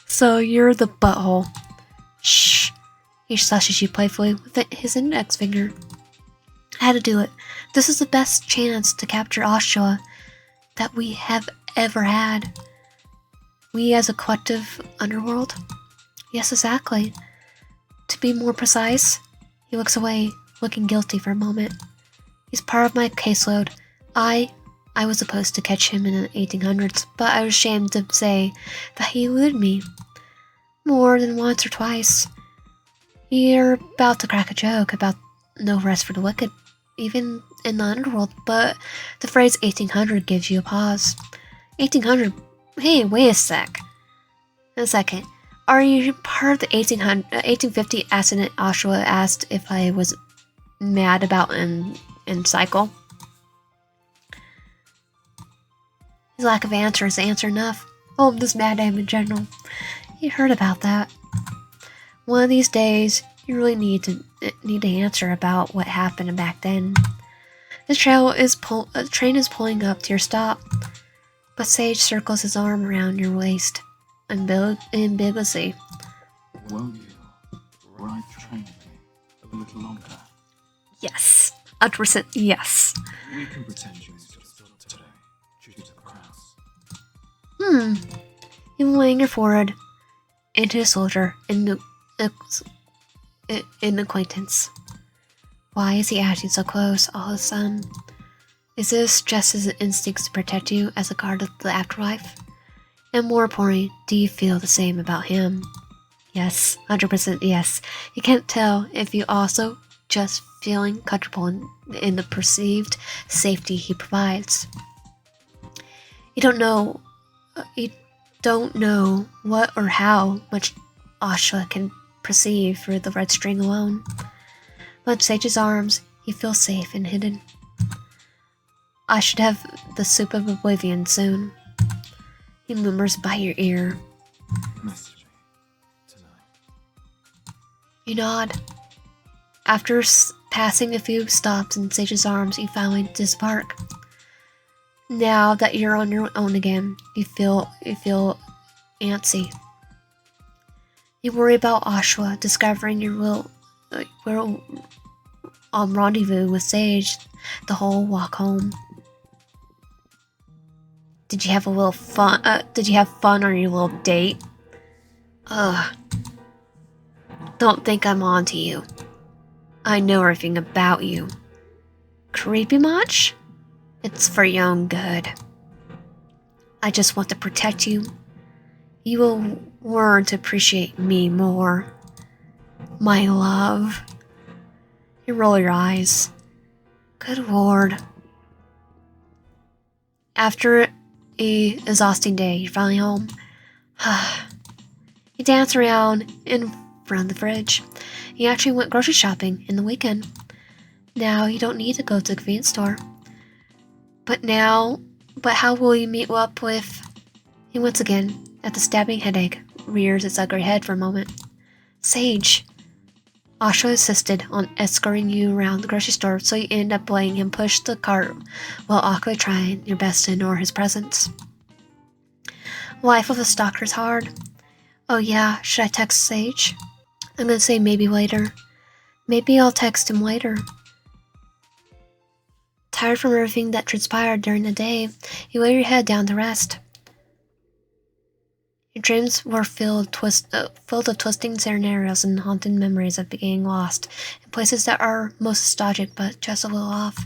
So you're the butthole. Shh. He slushes you playfully with his index finger. I had to do it. This is the best chance to capture Oshawa that we have ever had. We as a collective underworld? Yes, exactly. To be more precise, he looks away, looking guilty for a moment. He's part of my caseload. I was supposed to catch him in the 1800s, but I was ashamed to say that he eluded me. More than once or twice. You're about to crack a joke about no rest for the wicked, even in the underworld, but the phrase 1800 gives you a pause. 1800? Hey, wait a sec. A second. Are you part of the 1850 accident Oshawa asked if I was mad about in cycle? His lack of answer is answer enough. Oh, I'm just mad at him in general. You heard about that. One of these days, you really need to answer about what happened back then. The train is pulling up to your stop, but Sage circles his arm around your waist, ambiguously. Won't you ride the train with me a little longer? Yes. 100% yes. We can pretend you missed your stop today due to the crowds. You lean your forehead into a soldier in acquaintance. Why is he acting so close all of a sudden? Is this just his instincts to protect you as a guard of the afterlife? And more importantly, do you feel the same about him? Yes, 100% yes. You can't tell if you also just feeling comfortable in the perceived safety he provides. You don't know. You don't know what or how much Ashla can perceive through the red string alone. But in Sage's arms, he feels safe and hidden. I should have the soup of oblivion soon. He murmurs by your ear. Message me tonight. You nod. After passing a few stops in Sage's arms, you finally disembark. Now that you're on your own again, you feel antsy. You worry about Ashwa discovering your will rendezvous with Sage the whole walk home. Did you have a little fun? Did you have fun on your little date? Don't think I'm on to you. I know everything about you. Creepy much? It's for your own good. I just want to protect you. You will learn to appreciate me more. My love. You roll your eyes. Good lord. After a exhausting day, you're finally home. You dance around in front of the fridge. You actually went grocery shopping in the weekend. Now you don't need to go to the convenience store. But how will you meet up with... He once again, at the stabbing headache, rears its ugly head for a moment. Sage. Ashwa insisted on escorting you around the grocery store, so you end up letting him push the cart while awkwardly trying your best to ignore his presence. Life with a stalker is hard. Oh yeah, should I text Sage? I'm gonna say maybe later. Maybe I'll text him later. Tired from everything that transpired during the day, you lay your head down to rest. Your dreams were filled of twisting scenarios and haunted memories of being lost in places that are most nostalgic but just a little off.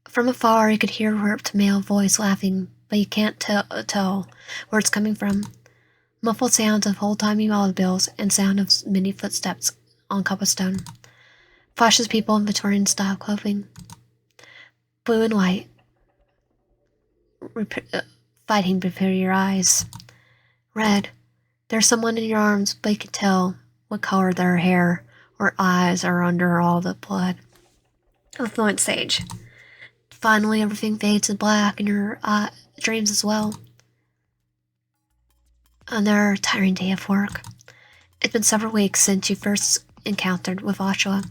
From afar, you could hear a warped male voice laughing, but you can't tell where it's coming from. Muffled sounds of old-timey automobiles and sound of many footsteps on cobblestone. Flashes of people in Victorian-style clothing. Blue and white. Fighting before your eyes. Red. There's someone in your arms, but you can tell what color their hair or eyes are under all the blood. Affluent Sage. Finally, everything fades to black in your dreams as well. Another tiring day of work. It's been several weeks since you first encountered with Ashwa.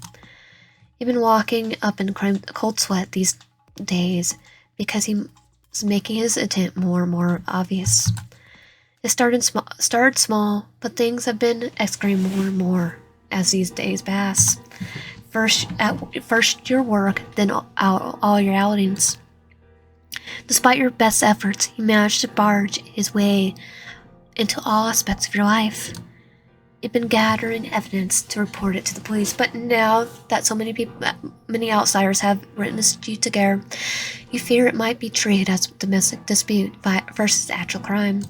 You've been walking up in cold sweat these days because he's making his intent more and more obvious. It started small, but things have been escalating more and more as these days pass. First your work, then all your outings. Despite your best efforts, he managed to barge his way into all aspects of your life. You've been gathering evidence to report it to the police, but now that so many outsiders have witnessed you together, you fear it might be treated as a domestic dispute versus actual crime.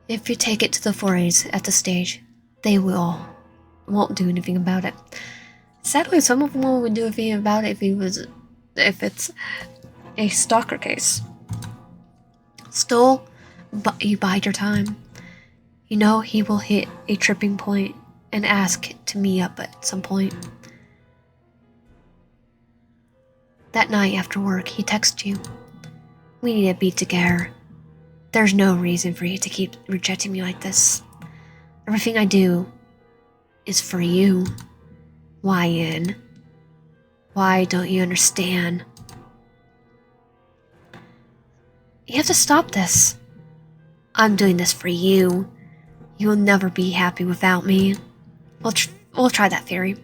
If you take it to the authorities at the stage, they won't do anything about it. Sadly, some of them won't do anything about it if it's a stalker case. Still, but you bide your time. You know he will hit a tripping point and ask to meet up at some point. That night after work, he texts you. We need to be together. There's no reason for you to keep rejecting me like this. Everything I do is for you. Why, Ian? Why don't you understand? You have to stop this. I'm doing this for you. You will never be happy without me. We'll try that theory.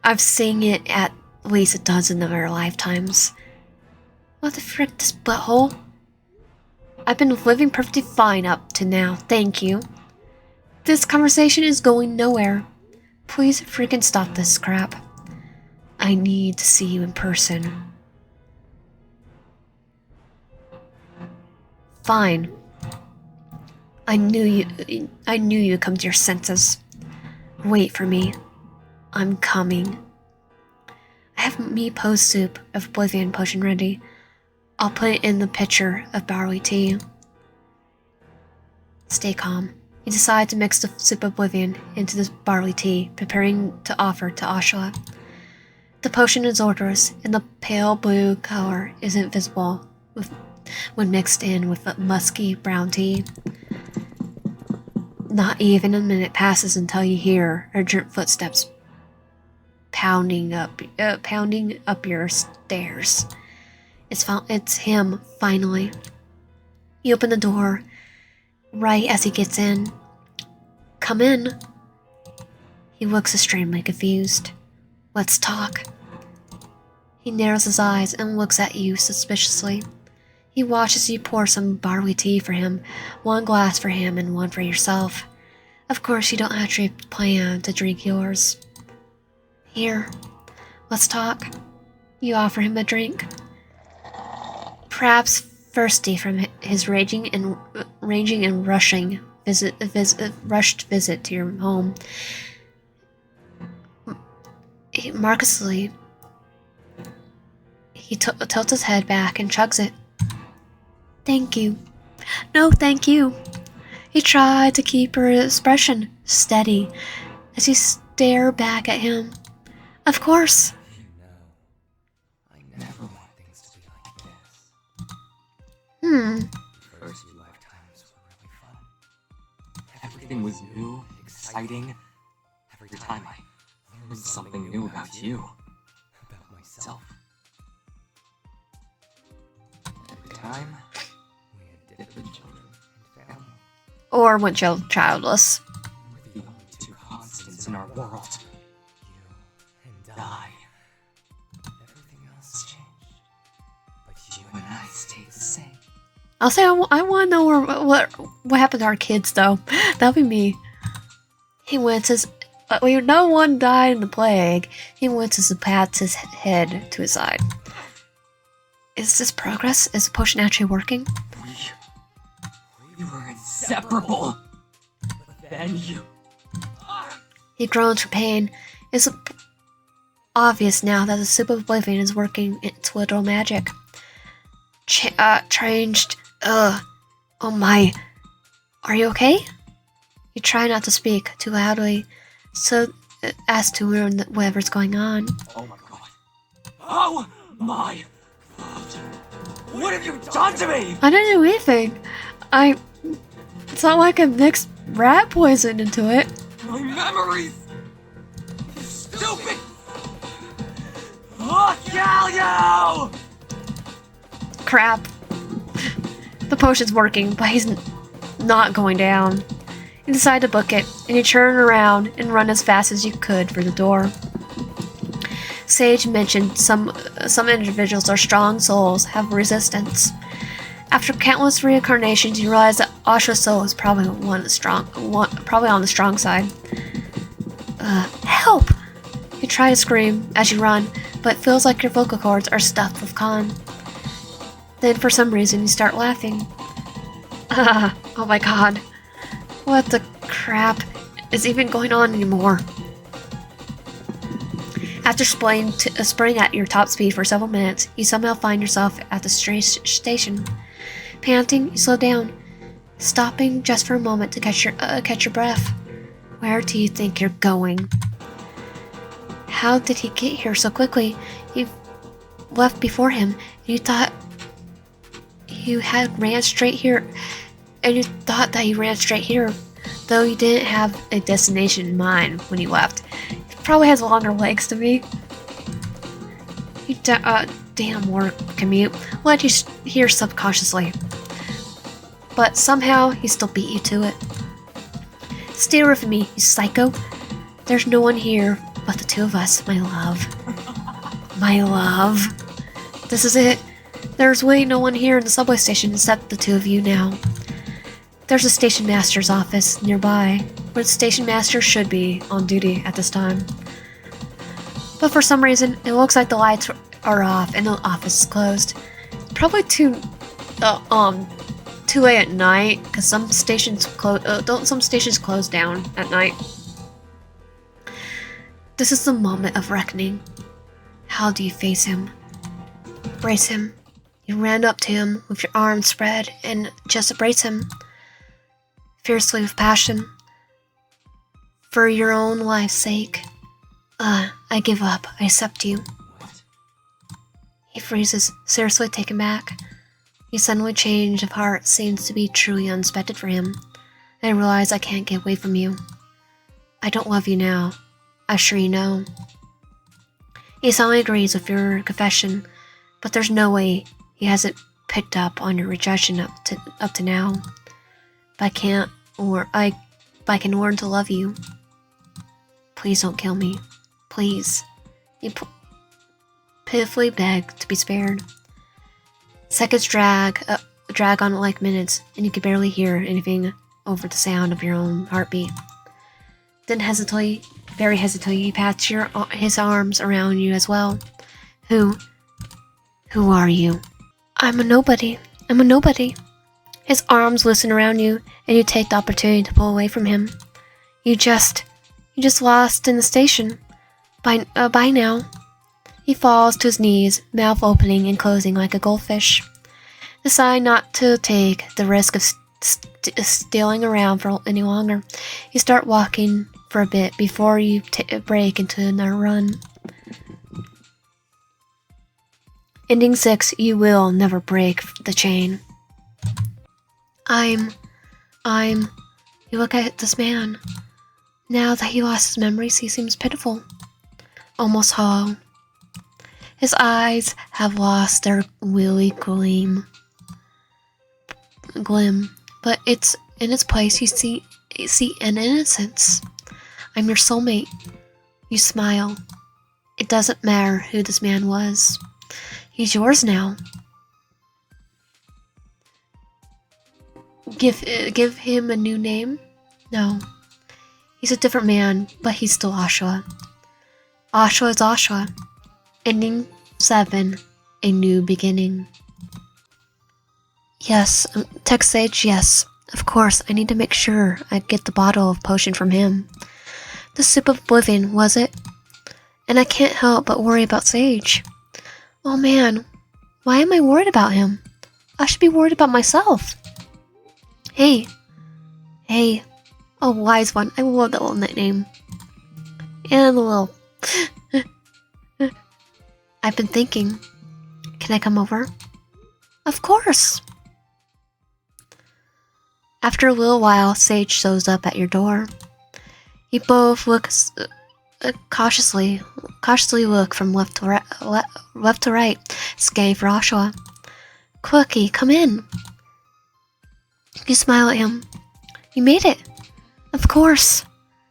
I've seen it at least a dozen of our lifetimes. What the frick, this butthole? I've been living perfectly fine up to now, thank you. This conversation is going nowhere. Please freaking stop this crap. I need to see you in person. Fine. I knew you'd come to your senses. Wait for me. I'm coming. I have me post soup of oblivion potion ready. I'll put it in the pitcher of barley tea. Stay calm. He decides to mix the soup of oblivion into the barley tea, preparing to offer to Ashla. The potion is odorous, and the pale blue color isn't visible when mixed in with the musky brown tea. Not even a minute passes until you hear urgent footsteps pounding up your stairs. It's him, finally. You open the door right as he gets in. Come in. He looks extremely confused. Let's talk. He narrows his eyes and looks at you suspiciously. He watches you pour some barley tea for him, one glass for him and one for yourself. Of course, you don't actually plan to drink yours. Here, let's talk. You offer him a drink. Perhaps thirsty from his raging and rushed visit to your home. Marculously, he tilts his head back and chugs it. Thank you. No, thank you. He tried to keep her expression steady as you stare back at him. Of course. You know, I never want things to be like this. First few lifetimes were really fun. Everything was new, exciting. Every time I learned something new about you, about myself. Every time, we had different children and family. Or went childless. We're the only two constants in our world. You and I. Everything else changed, but you and I stayed the same. I'll say I want to know what happened to our kids, though. That'll be me. He winces. When no one died in the plague, he winces and pats his head to his side. Is this progress? Is the potion actually working? We were inseparable. But then you... He groans for pain. It's obvious now that the soup of oblivion is working its literal magic. Changed. Oh my. Are you okay? You try not to speak too loudly, so as to learn whatever's going on. Oh my god. Oh my god. What have you done to me? I didn't do anything. It's not like I mixed rat poison into it. My memories. You stupid. I'll kill you! Crap. The potion's working, but he's not going down. You decide to book it, and you turn around and run as fast as you could for the door. Sage mentioned some individuals or strong souls have resistance. After countless reincarnations, you realize that Asha's soul is probably on the strong side. Help! You try to scream as you run, but it feels like your vocal cords are stuffed with con. Then, for some reason, you start laughing. Oh my god. What the crap is even going on anymore? After spraying at your top speed for several minutes, you somehow find yourself at the station. Panting, you slow down, stopping just for a moment to catch your breath. Where do you think you're going? How did he get here so quickly? You left before him, and you thought you had ran straight here, though you didn't have a destination in mind when you left. He probably has longer legs to me. You damn work commute. Let you hear subconsciously. But somehow, he still beat you to it. Stay away from me, you psycho. There's no one here but the two of us, my love. My love. This is it. There's really no one here in the subway station except the two of you now. There's a station master's office nearby, where the station master should be on duty at this time. But for some reason, it looks like the lights are off and the office is closed. Probably too late at night, because some stations close down at night. This is the moment of reckoning. How do you face him? Brace him. You ran up to him with your arms spread and just embraced him, fiercely with passion. For your own life's sake. I give up. I accept you. What? He freezes, seriously taken back. His suddenly change of heart seems to be truly unexpected for him. I realize I can't get away from you. I don't love you now. I'm sure you know. He suddenly agrees with your confession, but there's no way he hasn't picked up on your rejection up to now. But I can learn to love you. Please don't kill me. Please. You pitifully beg to be spared. Seconds drag on like minutes, and you can barely hear anything over the sound of your own heartbeat. Then very hesitantly, he pats his arms around you as well. Who are you? I'm a nobody. His arms loosen around you, and you take the opportunity to pull away from him. You just lost in the station. Bye now. He falls to his knees, mouth opening and closing like a goldfish. Decide not to take the risk of stealing around for any longer. You start walking for a bit before you break into another run. Ending 6, you will never break the chain. You look at this man. Now that he lost his memories, he seems pitiful. Almost hollow. His eyes have lost their willy gleam. But it's in its place you see an innocence. I'm your soulmate. You smile. It doesn't matter who this man was. He's yours now. Give him a new name? No. He's a different man, but he's still Ashua. Ashua is Ashua. Ending 7, a new beginning. Yes, text Sage, yes. Of course, I need to make sure I get the bottle of potion from him. The sip of oblivion, was it? And I can't help but worry about Sage. Oh man, why am I worried about him? I should be worried about myself. Hey. Oh, wise one. I love that little nickname. And the little... I've been thinking. Can I come over? Of course. After a little while, Sage shows up at your door. You both look cautiously look from left to right, scanning for Ashua. Quirky, come in. You smile at him. You made it. Of course.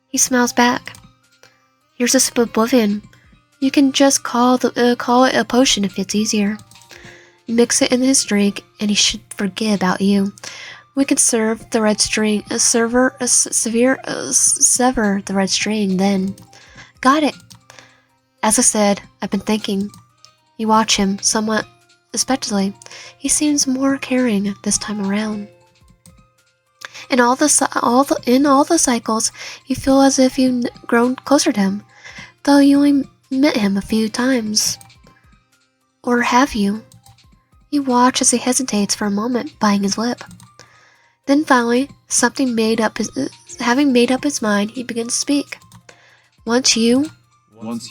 He smiles back. Here's a sip of oblivion. You can just call it a potion if it's easier. You mix it in his drink, and he should forget about you. We can sever the red string then. Got it. As I said, I've been thinking. You watch him, somewhat expectantly. He seems more caring this time around. In all the cycles, you feel as if you've grown closer to him, though you only met him a few times. Or have you? You watch as he hesitates for a moment, biting his lip. Then finally, having made up his mind, he begins to speak. Once you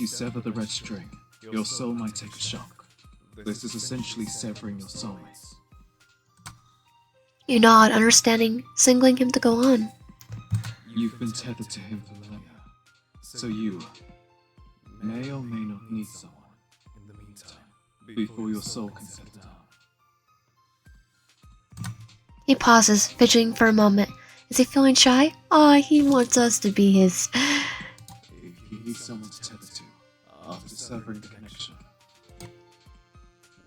sever the red string, your soul might take a shock. This is essentially severing your soulmates. You nod, understanding, signaling him to go on. You've been tethered to him for millennia, so you may or may not need someone in the meantime, before your soul can settle down. He pauses, fidgeting for a moment. Is he feeling shy? He wants us to be his... If you need someone to tether to, after severing the connection,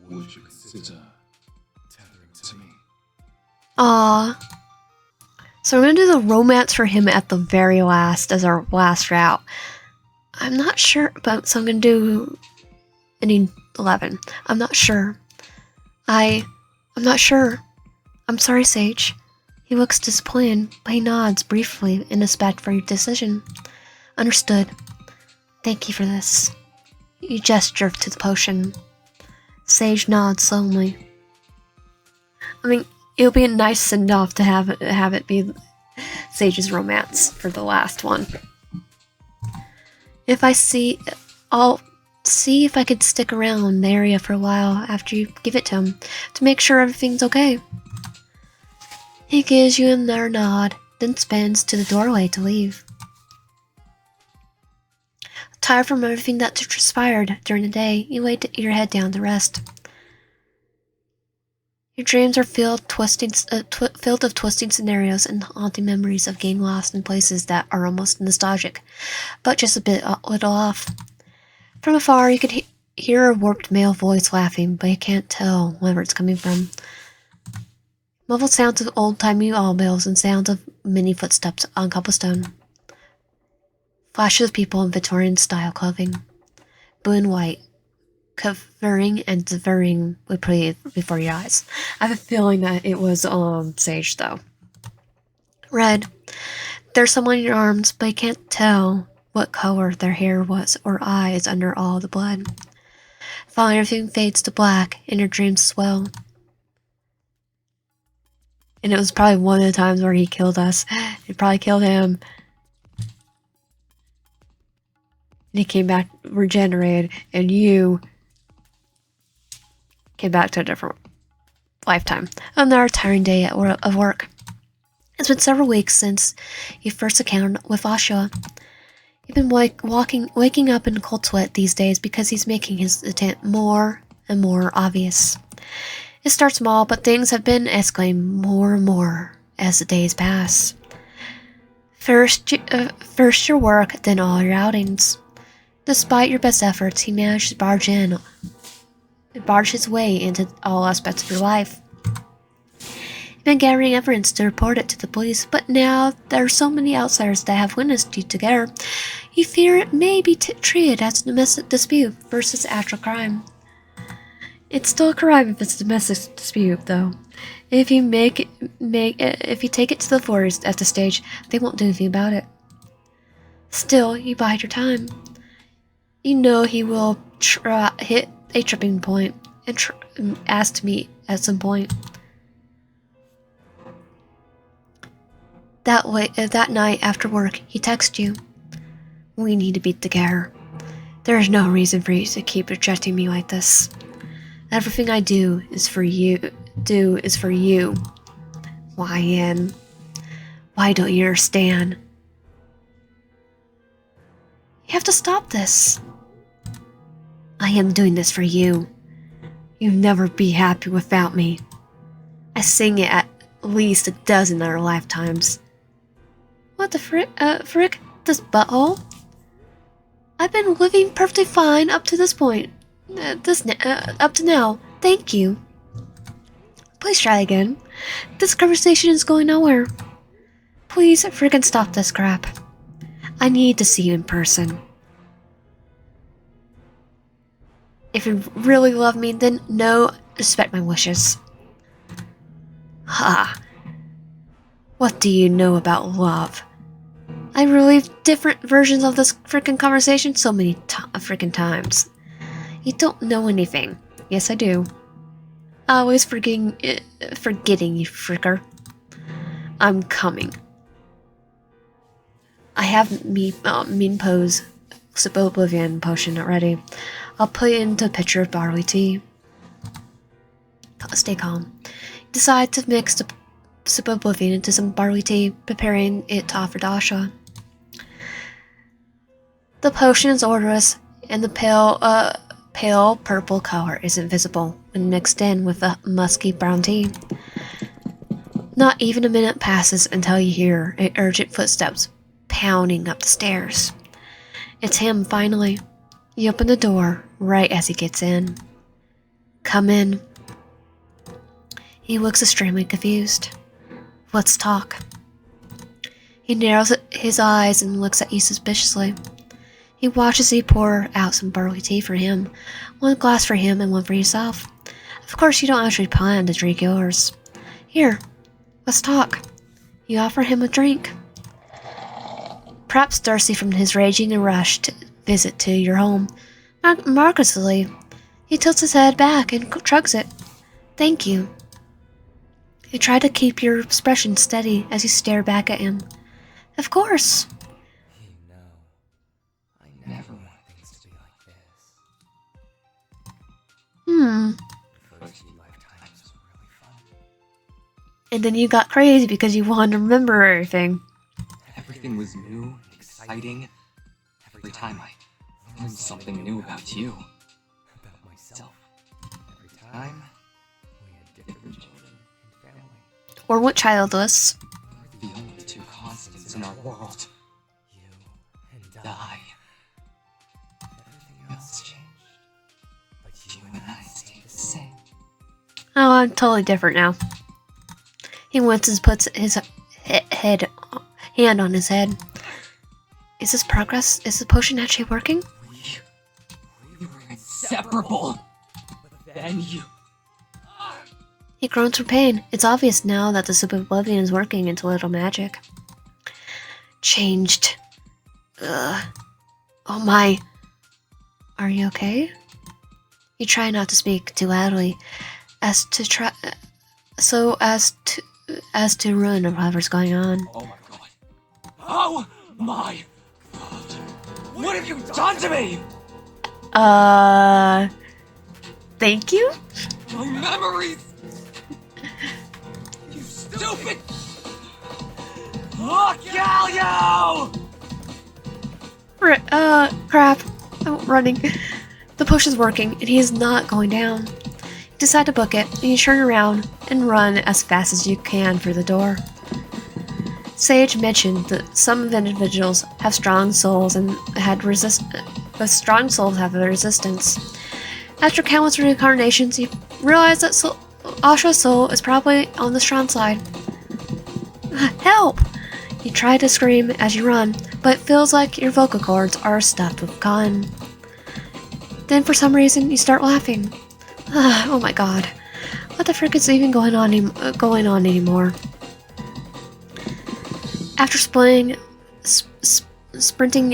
would you consider tethering to me? So we're gonna do the romance for him at the very last, as our last route. I'm not sure, so I'm gonna do ending 11. I'm not sure. I'm not sure. I'm sorry, Sage. He looks disappointed, but he nods briefly in respect for your decision. Understood. Thank you for this. You gesture to the potion. Sage nods slowly. I mean, it would be a nice send-off to have it be Sage's romance for the last one. I'll see if I could stick around the area for a while after you give it to him to make sure everything's okay. He gives you another nod, then spins to the doorway to leave. Tired from everything that transpired during the day, you lay your head down to rest. Your dreams are filled of twisting scenarios and haunting memories of getting lost in places that are almost nostalgic, but just a little off. From afar, you could hear a warped male voice laughing, but you can't tell where it's coming from. Muffled sounds of old-timey all bells and sounds of many footsteps on cobblestone. Flashes of people in Victorian-style clothing, blue and white, covering and devouring would play before your eyes. I have a feeling that it was Sage, though. Red. There's someone in your arms, but you can't tell what color their hair was or eyes under all the blood. Finally, everything fades to black, and your dreams swell. And it was probably one of the times where he killed us. It probably killed him. And he came back regenerated, and you came back to a different lifetime. Another tiring day of work. It's been several weeks since you first encountered with Ashua. You've been waking up in a cold sweat these days because he's making his intent more and more obvious. It starts small, but things have been escalating more and more as the days pass. First your work, then all your outings. Despite your best efforts, he managed to barge his way into all aspects of your life. You've been gathering evidence to report it to the police, but now there are so many outsiders that have witnessed you together, you fear it may be treated as a domestic dispute versus actual crime. It's still a crime if it's a domestic dispute, though. If you take it to the forest at the stage, they won't do anything about it. Still, you bide your time. You know he will hit a tripping point and ask to meet at some point. That night after work, he texts you. We need to be together. There is no reason for you to keep rejecting me like this. Everything I do is for you. YN. Why don't you understand? You have to stop this. I am doing this for you. You'll never be happy without me. I sing it at least a dozen other lifetimes. What the frick? This butthole? I've been living perfectly fine up to this point. Up to now. Thank you. Please try again. This conversation is going nowhere. Please friggin' stop this crap. I need to see you in person. If you really love me, then respect my wishes. Ha! What do you know about love? I relived different versions of this frickin' conversation so many frickin' times. You don't know anything. Yes, I do. Always forgetting you, fricker. I'm coming. I have mean pose sip oblivion potion ready. I'll put it into a pitcher of barley tea. Stay calm. Decide to mix the sip oblivion into some barley tea, preparing it to offer to Asha. The potion is odorous, and the pale purple color isn't visible when mixed in with the musky brown tea. Not even a minute passes until you hear urgent footsteps pounding up the stairs. It's him, finally. You open the door right as he gets in. Come in. He looks extremely confused. Let's talk. He narrows his eyes and looks at you suspiciously. He watches you pour out some barley tea for him, one glass for him and one for yourself. Of course, you don't actually plan to drink yours. Here, let's talk. You offer him a drink. Perhaps thirsty from his raging and rushed visit to your home. Marvelously, he tilts his head back and shrugs it. Thank you. You try to keep your expression steady as you stare back at him. Of course. You know, I never want things to be like this. The first few lifetimes were really fun. And then you got crazy because you wanted to remember everything. Everything was new and exciting. Every time I learned something new about you, about myself. Every time we had different children and family. Or what childless. We're the only two constants in our world. You and I. Everything else changed, but you and I stayed the same. Oh, I'm totally different now. He winces, puts his hand on his head. Is this progress? Is the potion actually working? We were inseparable. But then you... He groans from pain. It's obvious now that the soup of oblivion is working into little magic. Changed. Ugh. Oh my. Are you okay? You try not to speak too loudly, as to ruin whatever's going on. Oh my god. Oh my god. What have you done to me? Thank you? My memories! You stupid... Oh, Galio! Crap. Oh, running. The potion's working, and he is not going down. You decide to book it, and you turn around and run as fast as you can for the door. Sage mentioned that some individuals have strong souls and but strong souls have a resistance. After countless reincarnations, you realize that Asha's soul is probably on the strong side. Help! You try to scream as you run, but it feels like your vocal cords are stuffed with cotton. Then for some reason, you start laughing. Oh my god. What the frick is even going on anymore? After sprinting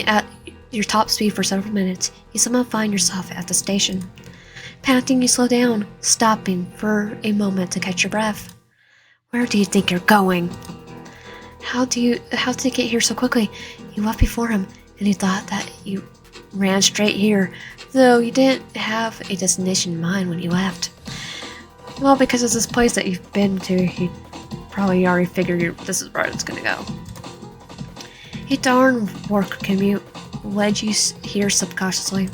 at your top speed for several minutes, you somehow find yourself at the station. Panting, you slow down, stopping for a moment to catch your breath. Where do you think you're going? How did you get here so quickly? You left before him, and you thought that you ran straight here, though you didn't have a destination in mind when you left. Well, because it's this place that you've been to, you probably already figured this is where it's gonna go. A darn work commute led you here subconsciously,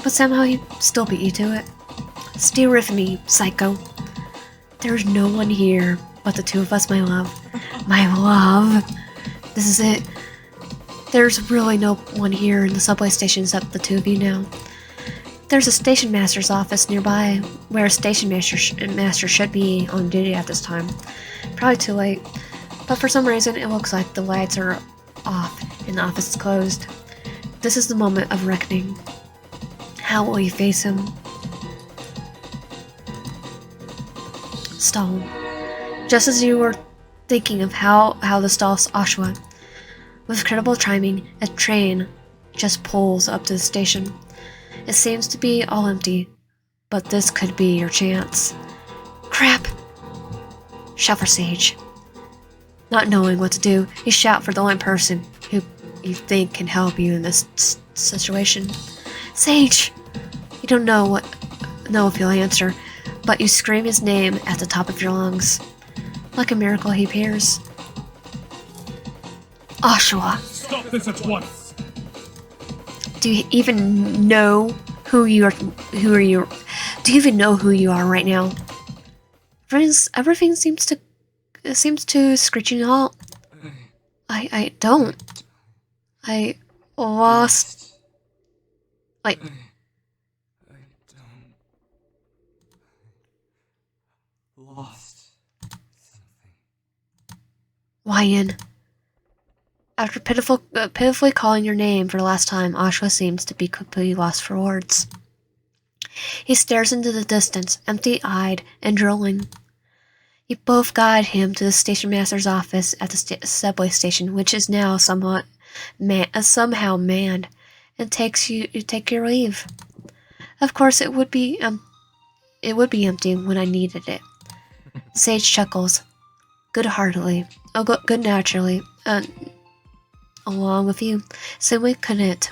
but somehow he still beat you to it. Stay with me, psycho. There's no one here but the two of us, my love. My love. This is it. There's really no one here in the subway station except the two of you now. There's a station master's office nearby, where a station master should be on duty at this time. Probably too late, but for some reason it looks like the lights are off and the office is closed. This is the moment of reckoning. How will you face him? Stall. Just as you were thinking of how the stalls Oshua. With credible timing, a train just pulls up to the station. It seems to be all empty, but this could be your chance. Crap! Shout for Sage. Not knowing what to do, you shout for the only person who you think can help you in this situation. Sage! You don't know if he'll answer, but you scream his name at the top of your lungs. Like a miracle, he appears. Oshua. Stop this at once! Do you even know who you are? Do you even know who you are right now? Everything seems to screeching halt. I don't. I lost. I don't... Lost something. Wyan. After pitifully calling your name for the last time, Oshua seems to be completely lost for words. He stares into the distance, empty-eyed and drooling. You both guide him to the station master's office at the subway station, which is now somehow manned, and you take your leave. Of course, it would be empty when I needed it. Sage chuckles, good-heartedly, good naturally, along with you, simply content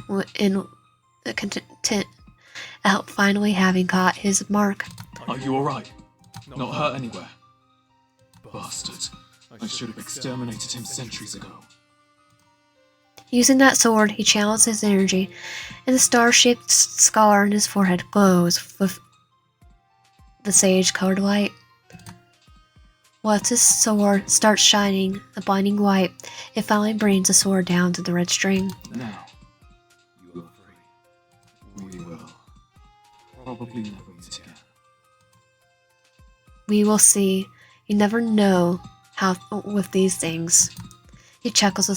out finally having caught his mark. Are you alright? Not hurt anywhere? Bastard. I should have exterminated him centuries ago. Using that sword, he channels his energy, and the star-shaped scar on his forehead glows with the sage-colored light. Once his sword starts shining a blinding white, it finally brings the sword down to the red string. Now, you are free. We will probably never meet again. We will see. You never know how with these things. He chuckles,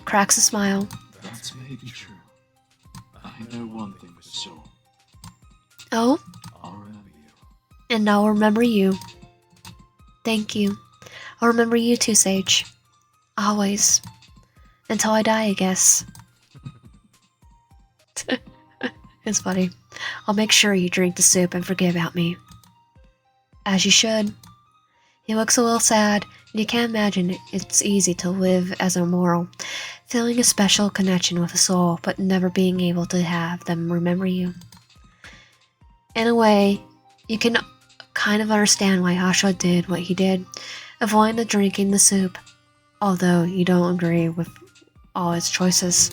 cracks a smile. That may be true. I know one thing for sure. Oh? I'll remember you. And I'll remember you. Thank you. I'll remember you too, Sage. Always. Until I die, I guess. It's funny. I'll make sure you drink the soup and forget about me. As you should. He looks a little sad, and you can't imagine it's easy to live as a mortal, feeling a special connection with a soul, but never being able to have them remember you. In a way, you can kind of understand why Asha did what he did, avoiding the drinking the soup, although you don't agree with all its choices.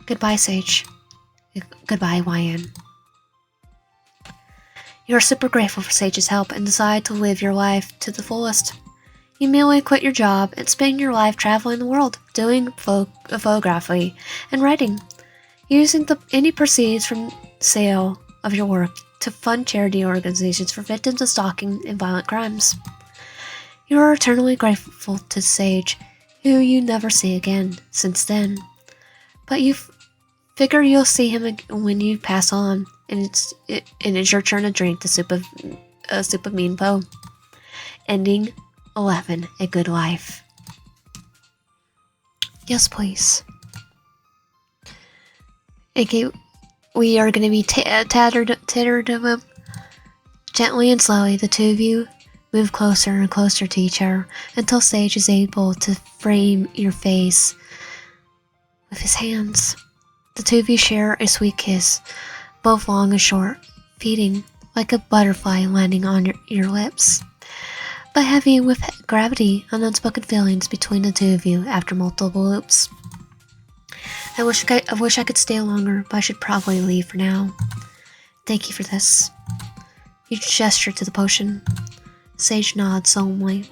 Goodbye, Sage. Goodbye, YN. You are super grateful for Sage's help and decide to live your life to the fullest. You immediately quit your job and spend your life traveling the world, doing photography and writing, using any proceeds from sale of your work to fund charity organizations for victims of stalking and violent crimes. You are eternally grateful to Sage, who you never see again since then. But you figure you'll see him when you pass on, and it's your turn to drink the soup of mean po. Ending 11, a good life. Yes, please. Okay, we are going to be tattered gently and slowly. The two of you move closer and closer to each other until Sage is able to frame your face with his hands. The two of you share a sweet kiss, both long and short, feeding like a butterfly landing on your lips, but heavy with gravity and unspoken feelings between the two of you after multiple loops. I wish I could stay longer, but I should probably leave for now. Thank you for this. You gesture to the potion. Sage nods solemnly.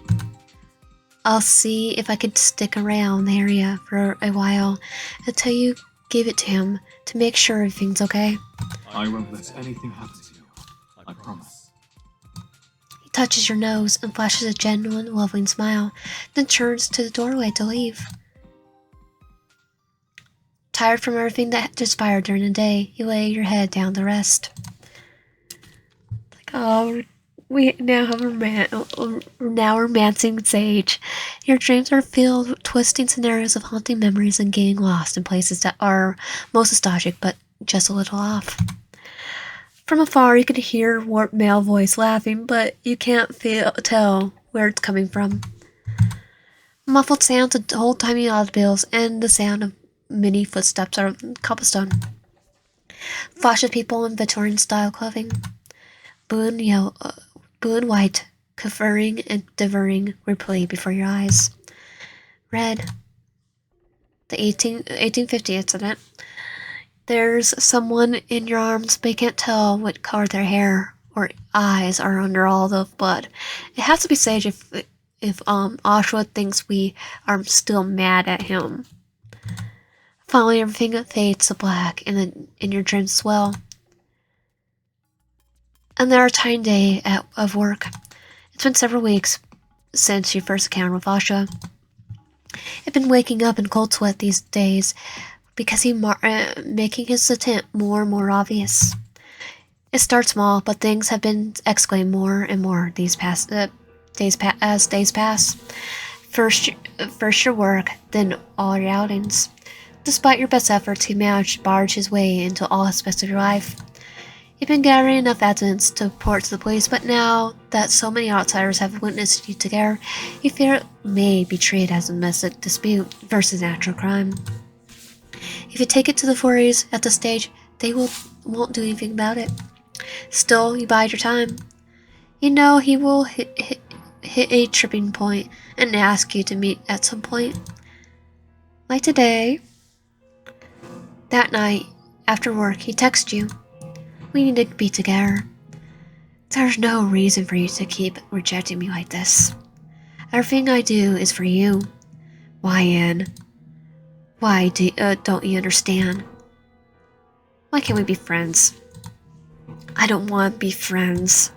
I'll see if I could stick around the area for a while until you give it to him to make sure everything's okay. I won't let anything happen to you. I promise. He touches your nose and flashes a genuine, loving smile, then turns to the doorway to leave. Tired from everything that transpired during the day, you lay your head down to rest. Like, oh, we now have romancing Sage. Your dreams are filled with twisting scenarios of haunting memories and getting lost in places that are most nostalgic, but just a little off. From afar, you can hear a warped male voice laughing, but you can't tell where it's coming from. Muffled sounds of old-timey automobiles and the sound of many footsteps on cobblestone. Flash of people in Victorian-style clothing. Blue and white, conferring and diverting replay before your eyes. Red. The 1850 incident. There's someone in your arms, but you can't tell what color their hair or eyes are under all the blood. It has to be Sage if Oshawa thinks we are still mad at him. Finally, everything fades to black in your dreams as well. And there are time day of work. It's been several weeks since your first encounter with Asha. I've been waking up in cold sweat these days because he's making his intent more and more obvious. It starts small, but things have been escalating more and more as days pass. First your work, then all your outings. Despite your best efforts, he managed to barge his way into all aspects of your life. You've been gathering enough evidence to report to the police, but now that so many outsiders have witnessed you together, you fear it may be treated as a domestic dispute versus natural crime. If you take it to the authorities at the stage, they won't do anything about it. Still, you bide your time. You know he will hit a tripping point and ask you to meet at some point. Like today. That night, after work, he texts you. We need to be together. There's no reason for you to keep rejecting me like this. Everything I do is for you. Why, Anne? Why don't you understand? Why can't we be friends? I don't want to be friends.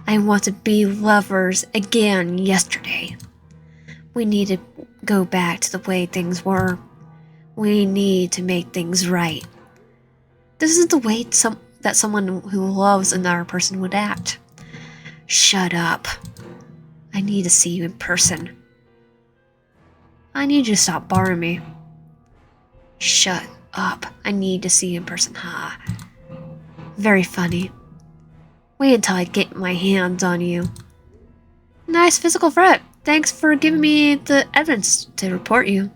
I want to be lovers again yesterday. We need to go back to the way things were. We need to make things right. This isn't the way that someone who loves another person would act. Shut up. I need to see you in person. I need you to stop bothering me. Shut up. I need to see you in person. Ha. Very funny. Wait until I get my hands on you. Nice physical threat. Thanks for giving me the evidence to report you.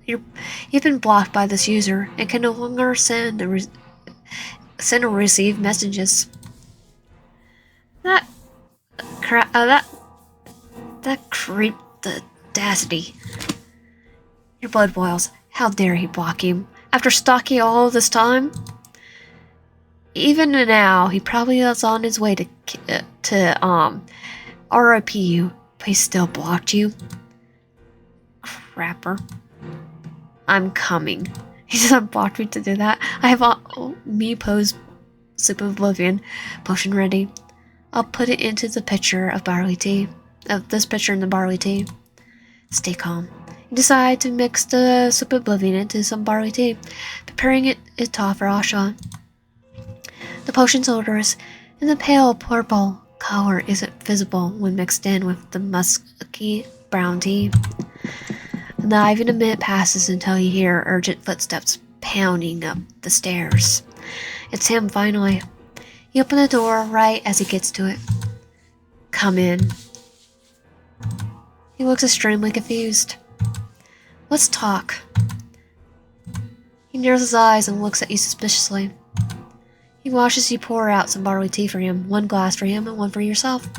You've been blocked by this user and can no longer send or receive messages. That creep, the audacity. Your blood boils. How dare he block you? After stalking you all this time? Even now, he probably is on his way to RIP you, but he still blocked you. Crapper. I'm coming. He just blocked me to do that. I have me pose Soup of Oblivion potion ready. I'll put it into the pitcher of barley tea. This pitcher in the barley tea. Stay calm. You decide to mix the Soup of Oblivion into some barley tea, preparing it to offer Asha. The potion's odorous, and the pale purple color isn't visible when mixed in with the musky brown tea. Not even a minute passes until you hear urgent footsteps pounding up the stairs. It's him, finally. You open the door right as he gets to it. Come in. He looks extremely confused. Let's talk. He narrows his eyes and looks at you suspiciously. He watches you pour out some barley tea for him, one glass for him and one for yourself.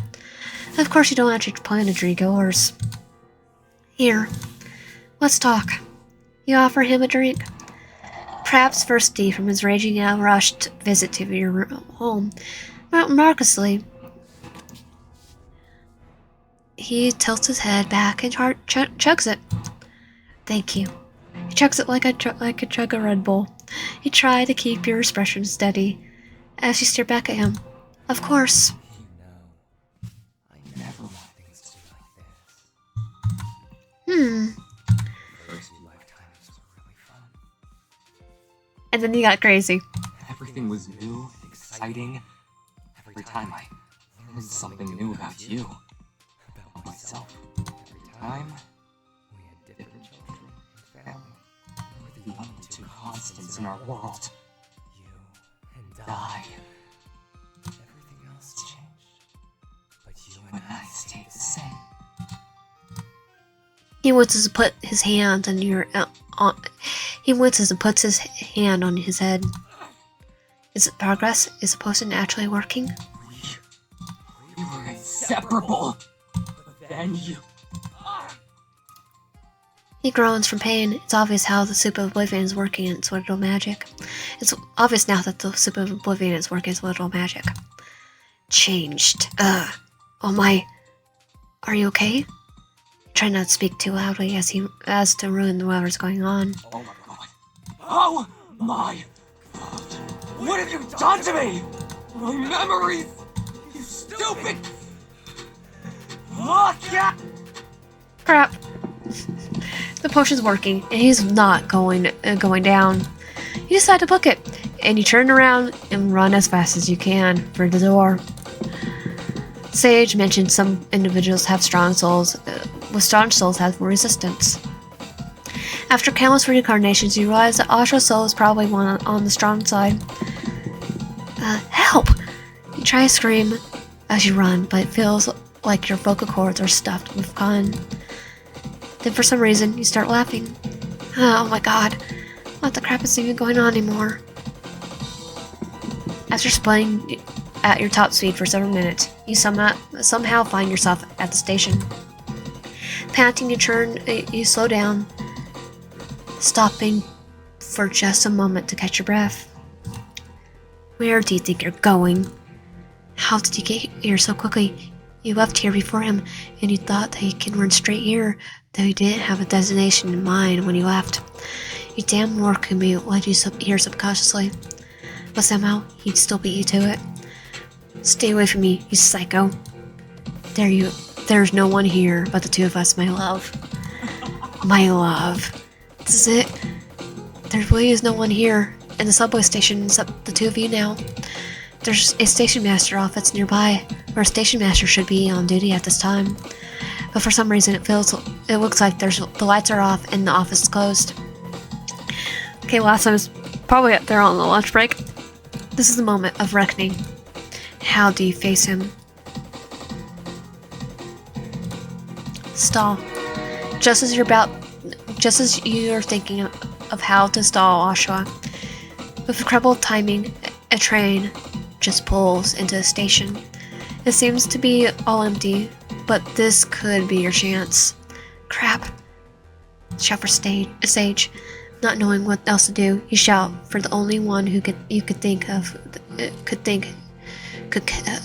Of course, you don't actually plan to drink yours. Here, let's talk. You offer him a drink. Perhaps thirsty from his raging out rushed visit to your home. Miraculously, he tilts his head back and chugs it. Thank you. He chugs it like a chug of Red Bull. You try to keep your expression steady as you stare back at him. Of course. You know, I never want things to be like this. First lifetime was really fun. And then he got crazy. Everything was new, exciting. Every time I learned something new about you, about myself. Every time we had different children and family. We were the only two constants in our world. You and I. Everything else changed, but you and I stayed the same. He winces to put his hand on your. He winces and puts his hand on his head. Is it progress? Is the potion actually working? We were inseparable. But then you. He groans from pain. It's obvious how the Soup of Oblivion is working in its literal magic. It's obvious now that the Soup of Oblivion is working its literal magic. Changed. Oh my. Are you okay? Try not to speak too loudly as to ruin whatever's going on. Oh my god. Oh my god. What have you done to me? My memories. You stupid. Look at. Crap. The potion's working, and he's not going down. You decide to book it, and you turn around and run as fast as you can for the door. Sage mentioned some individuals have strong souls. With strong souls have resistance. After countless reincarnations, you realize that Asha's soul is probably one on the strong side. Help! You try to scream as you run, but it feels like your vocal cords are stuffed with cotton. Then for some reason, you start laughing. Oh my god, what the crap is even going on anymore? After spinning at your top speed for several minutes, you somehow find yourself at the station. Panting, you slow down, stopping for just a moment to catch your breath. Where do you think you're going? How did you get here so quickly? You left here before him, and you thought that he can run straight here, though you didn't have a destination in mind when you left. Your damn war commute led you here subconsciously, but somehow he'd still beat you to it. Stay away from me, you psycho. There's no one here but the two of us, my love. My love. This is it. There really is no one here in the subway station except the two of you now. There's a station master office nearby, where a station master should be on duty at this time. But for some reason it looks like the lights are off and the office is closed. Okay, last time is probably up there on the lunch break. This is the moment of reckoning. How do you face him? Stall. Just as you're thinking of how to stall Ashwa. With incredible timing, a train just pulls into the station. It seems to be all empty, but this could be your chance. Crap. Shout for Sage. Not knowing what else to do, you shout for the only one who could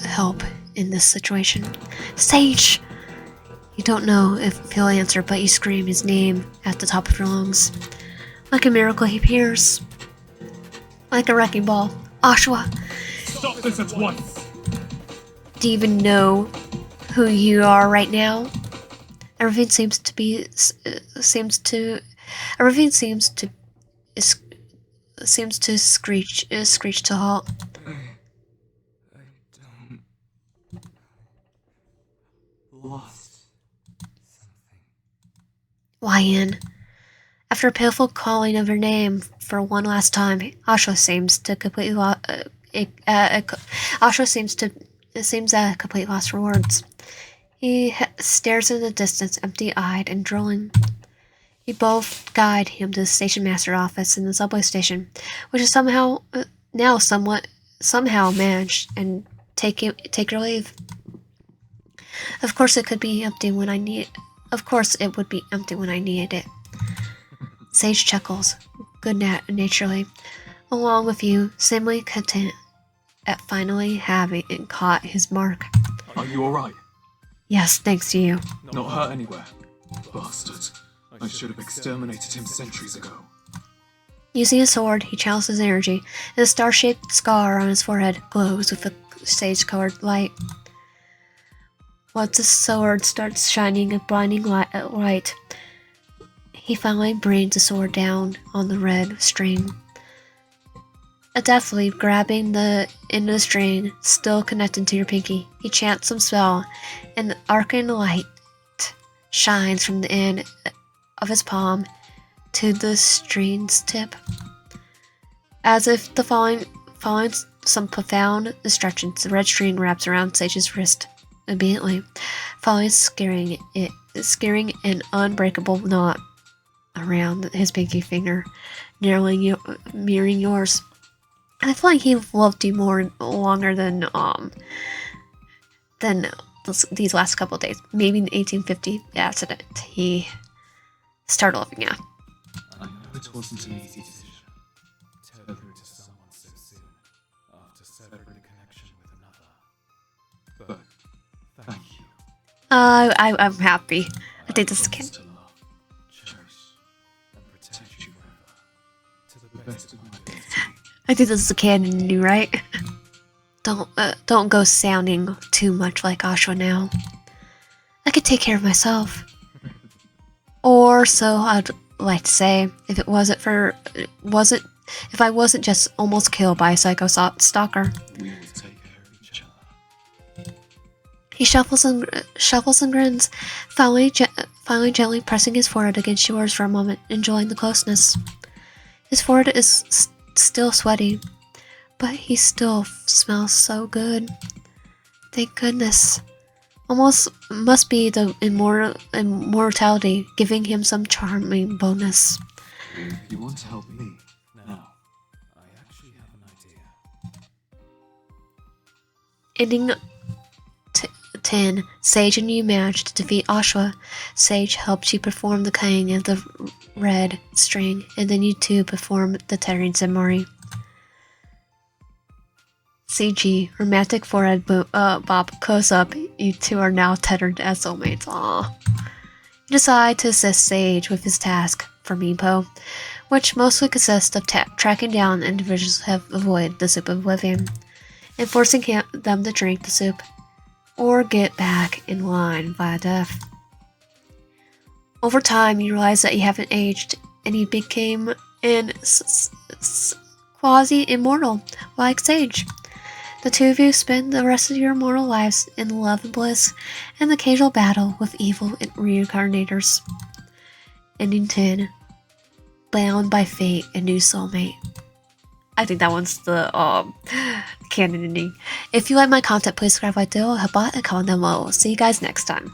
help in this situation. Sage! You don't know if he'll answer, but you scream his name at the top of your lungs. Like a miracle, he appears. Like a wrecking ball. Ashwa! Stop this at once! Do you even know who you are right now? Everything seems to screech to halt. I don't... lost something. Lion. After a pitiful calling of your name for one last time, Ashwa seems at a complete loss for words. He stares in the distance, empty-eyed and drooling. You both guide him to the station master office in the subway station, which is somehow managed, and take your leave. Of course, it would be empty when I needed it. Sage chuckles, good-naturedly, along with you, seemingly content at finally having caught his mark. Are you alright? Yes, thanks to you. Not hurt anywhere? Bastard. I should have exterminated him centuries ago. Using his sword, he channels his energy, and a star-shaped scar on his forehead glows with a sage-colored light. Once the sword starts shining a blinding light, he finally brings the sword down on the red string. Deftly grabbing the end of the string, still connected to your pinky, he chants some spell, and the arcane light shines from the end of his palm to the string's tip. As if following some profound instructions, the red string wraps around Sage's wrist obediently, following scaring an unbreakable knot around his pinky finger, mirroring yours. I feel like he loved you longer than these last couple of days. Maybe in 1850 accident, he started loving you. I know it wasn't an easy decision. Tethering to someone so soon, after severing a connection with another. But, thank you. I'm happy. I think this can. To love, cherish, and protect you forever. To the best of my ability. I think this is a canon to do, right? Don't go sounding too much like Ashwa now. I could take care of myself. Or so I'd like to say, if I wasn't just almost killed by a psycho stalker. We will take care of each other. He shuffles and grins, finally gently pressing his forehead against yours for a moment, enjoying the closeness. His forehead is still sweaty, but he still smells so good. Thank goodness. Almost must be the immortality giving him some charming bonus. If you want to help me, now, I actually have an idea. Ending 10. Sage and you managed to defeat Ashwa. Sage helped you perform the cutting of the red string, and then you two perform the tearing ceremony. CG, romantic forehead bob close up. You two are now tethered as soulmates. Aww. You decide to assist Sage with his task for Meepo, which mostly consists of tracking down individuals who have avoided the soup of oblivion, and forcing them to drink the soup, or get back in line via death. Over time, you realize that you haven't aged, and you became quasi-immortal, like Sage. The two of you spend the rest of your mortal lives in love and bliss, and occasional battle with evil reincarnators. Ending 10. Bound by fate, a new soulmate. I think that one's the canon ending. If you like my content, please subscribe, like, help out, and comment down below. See you guys next time.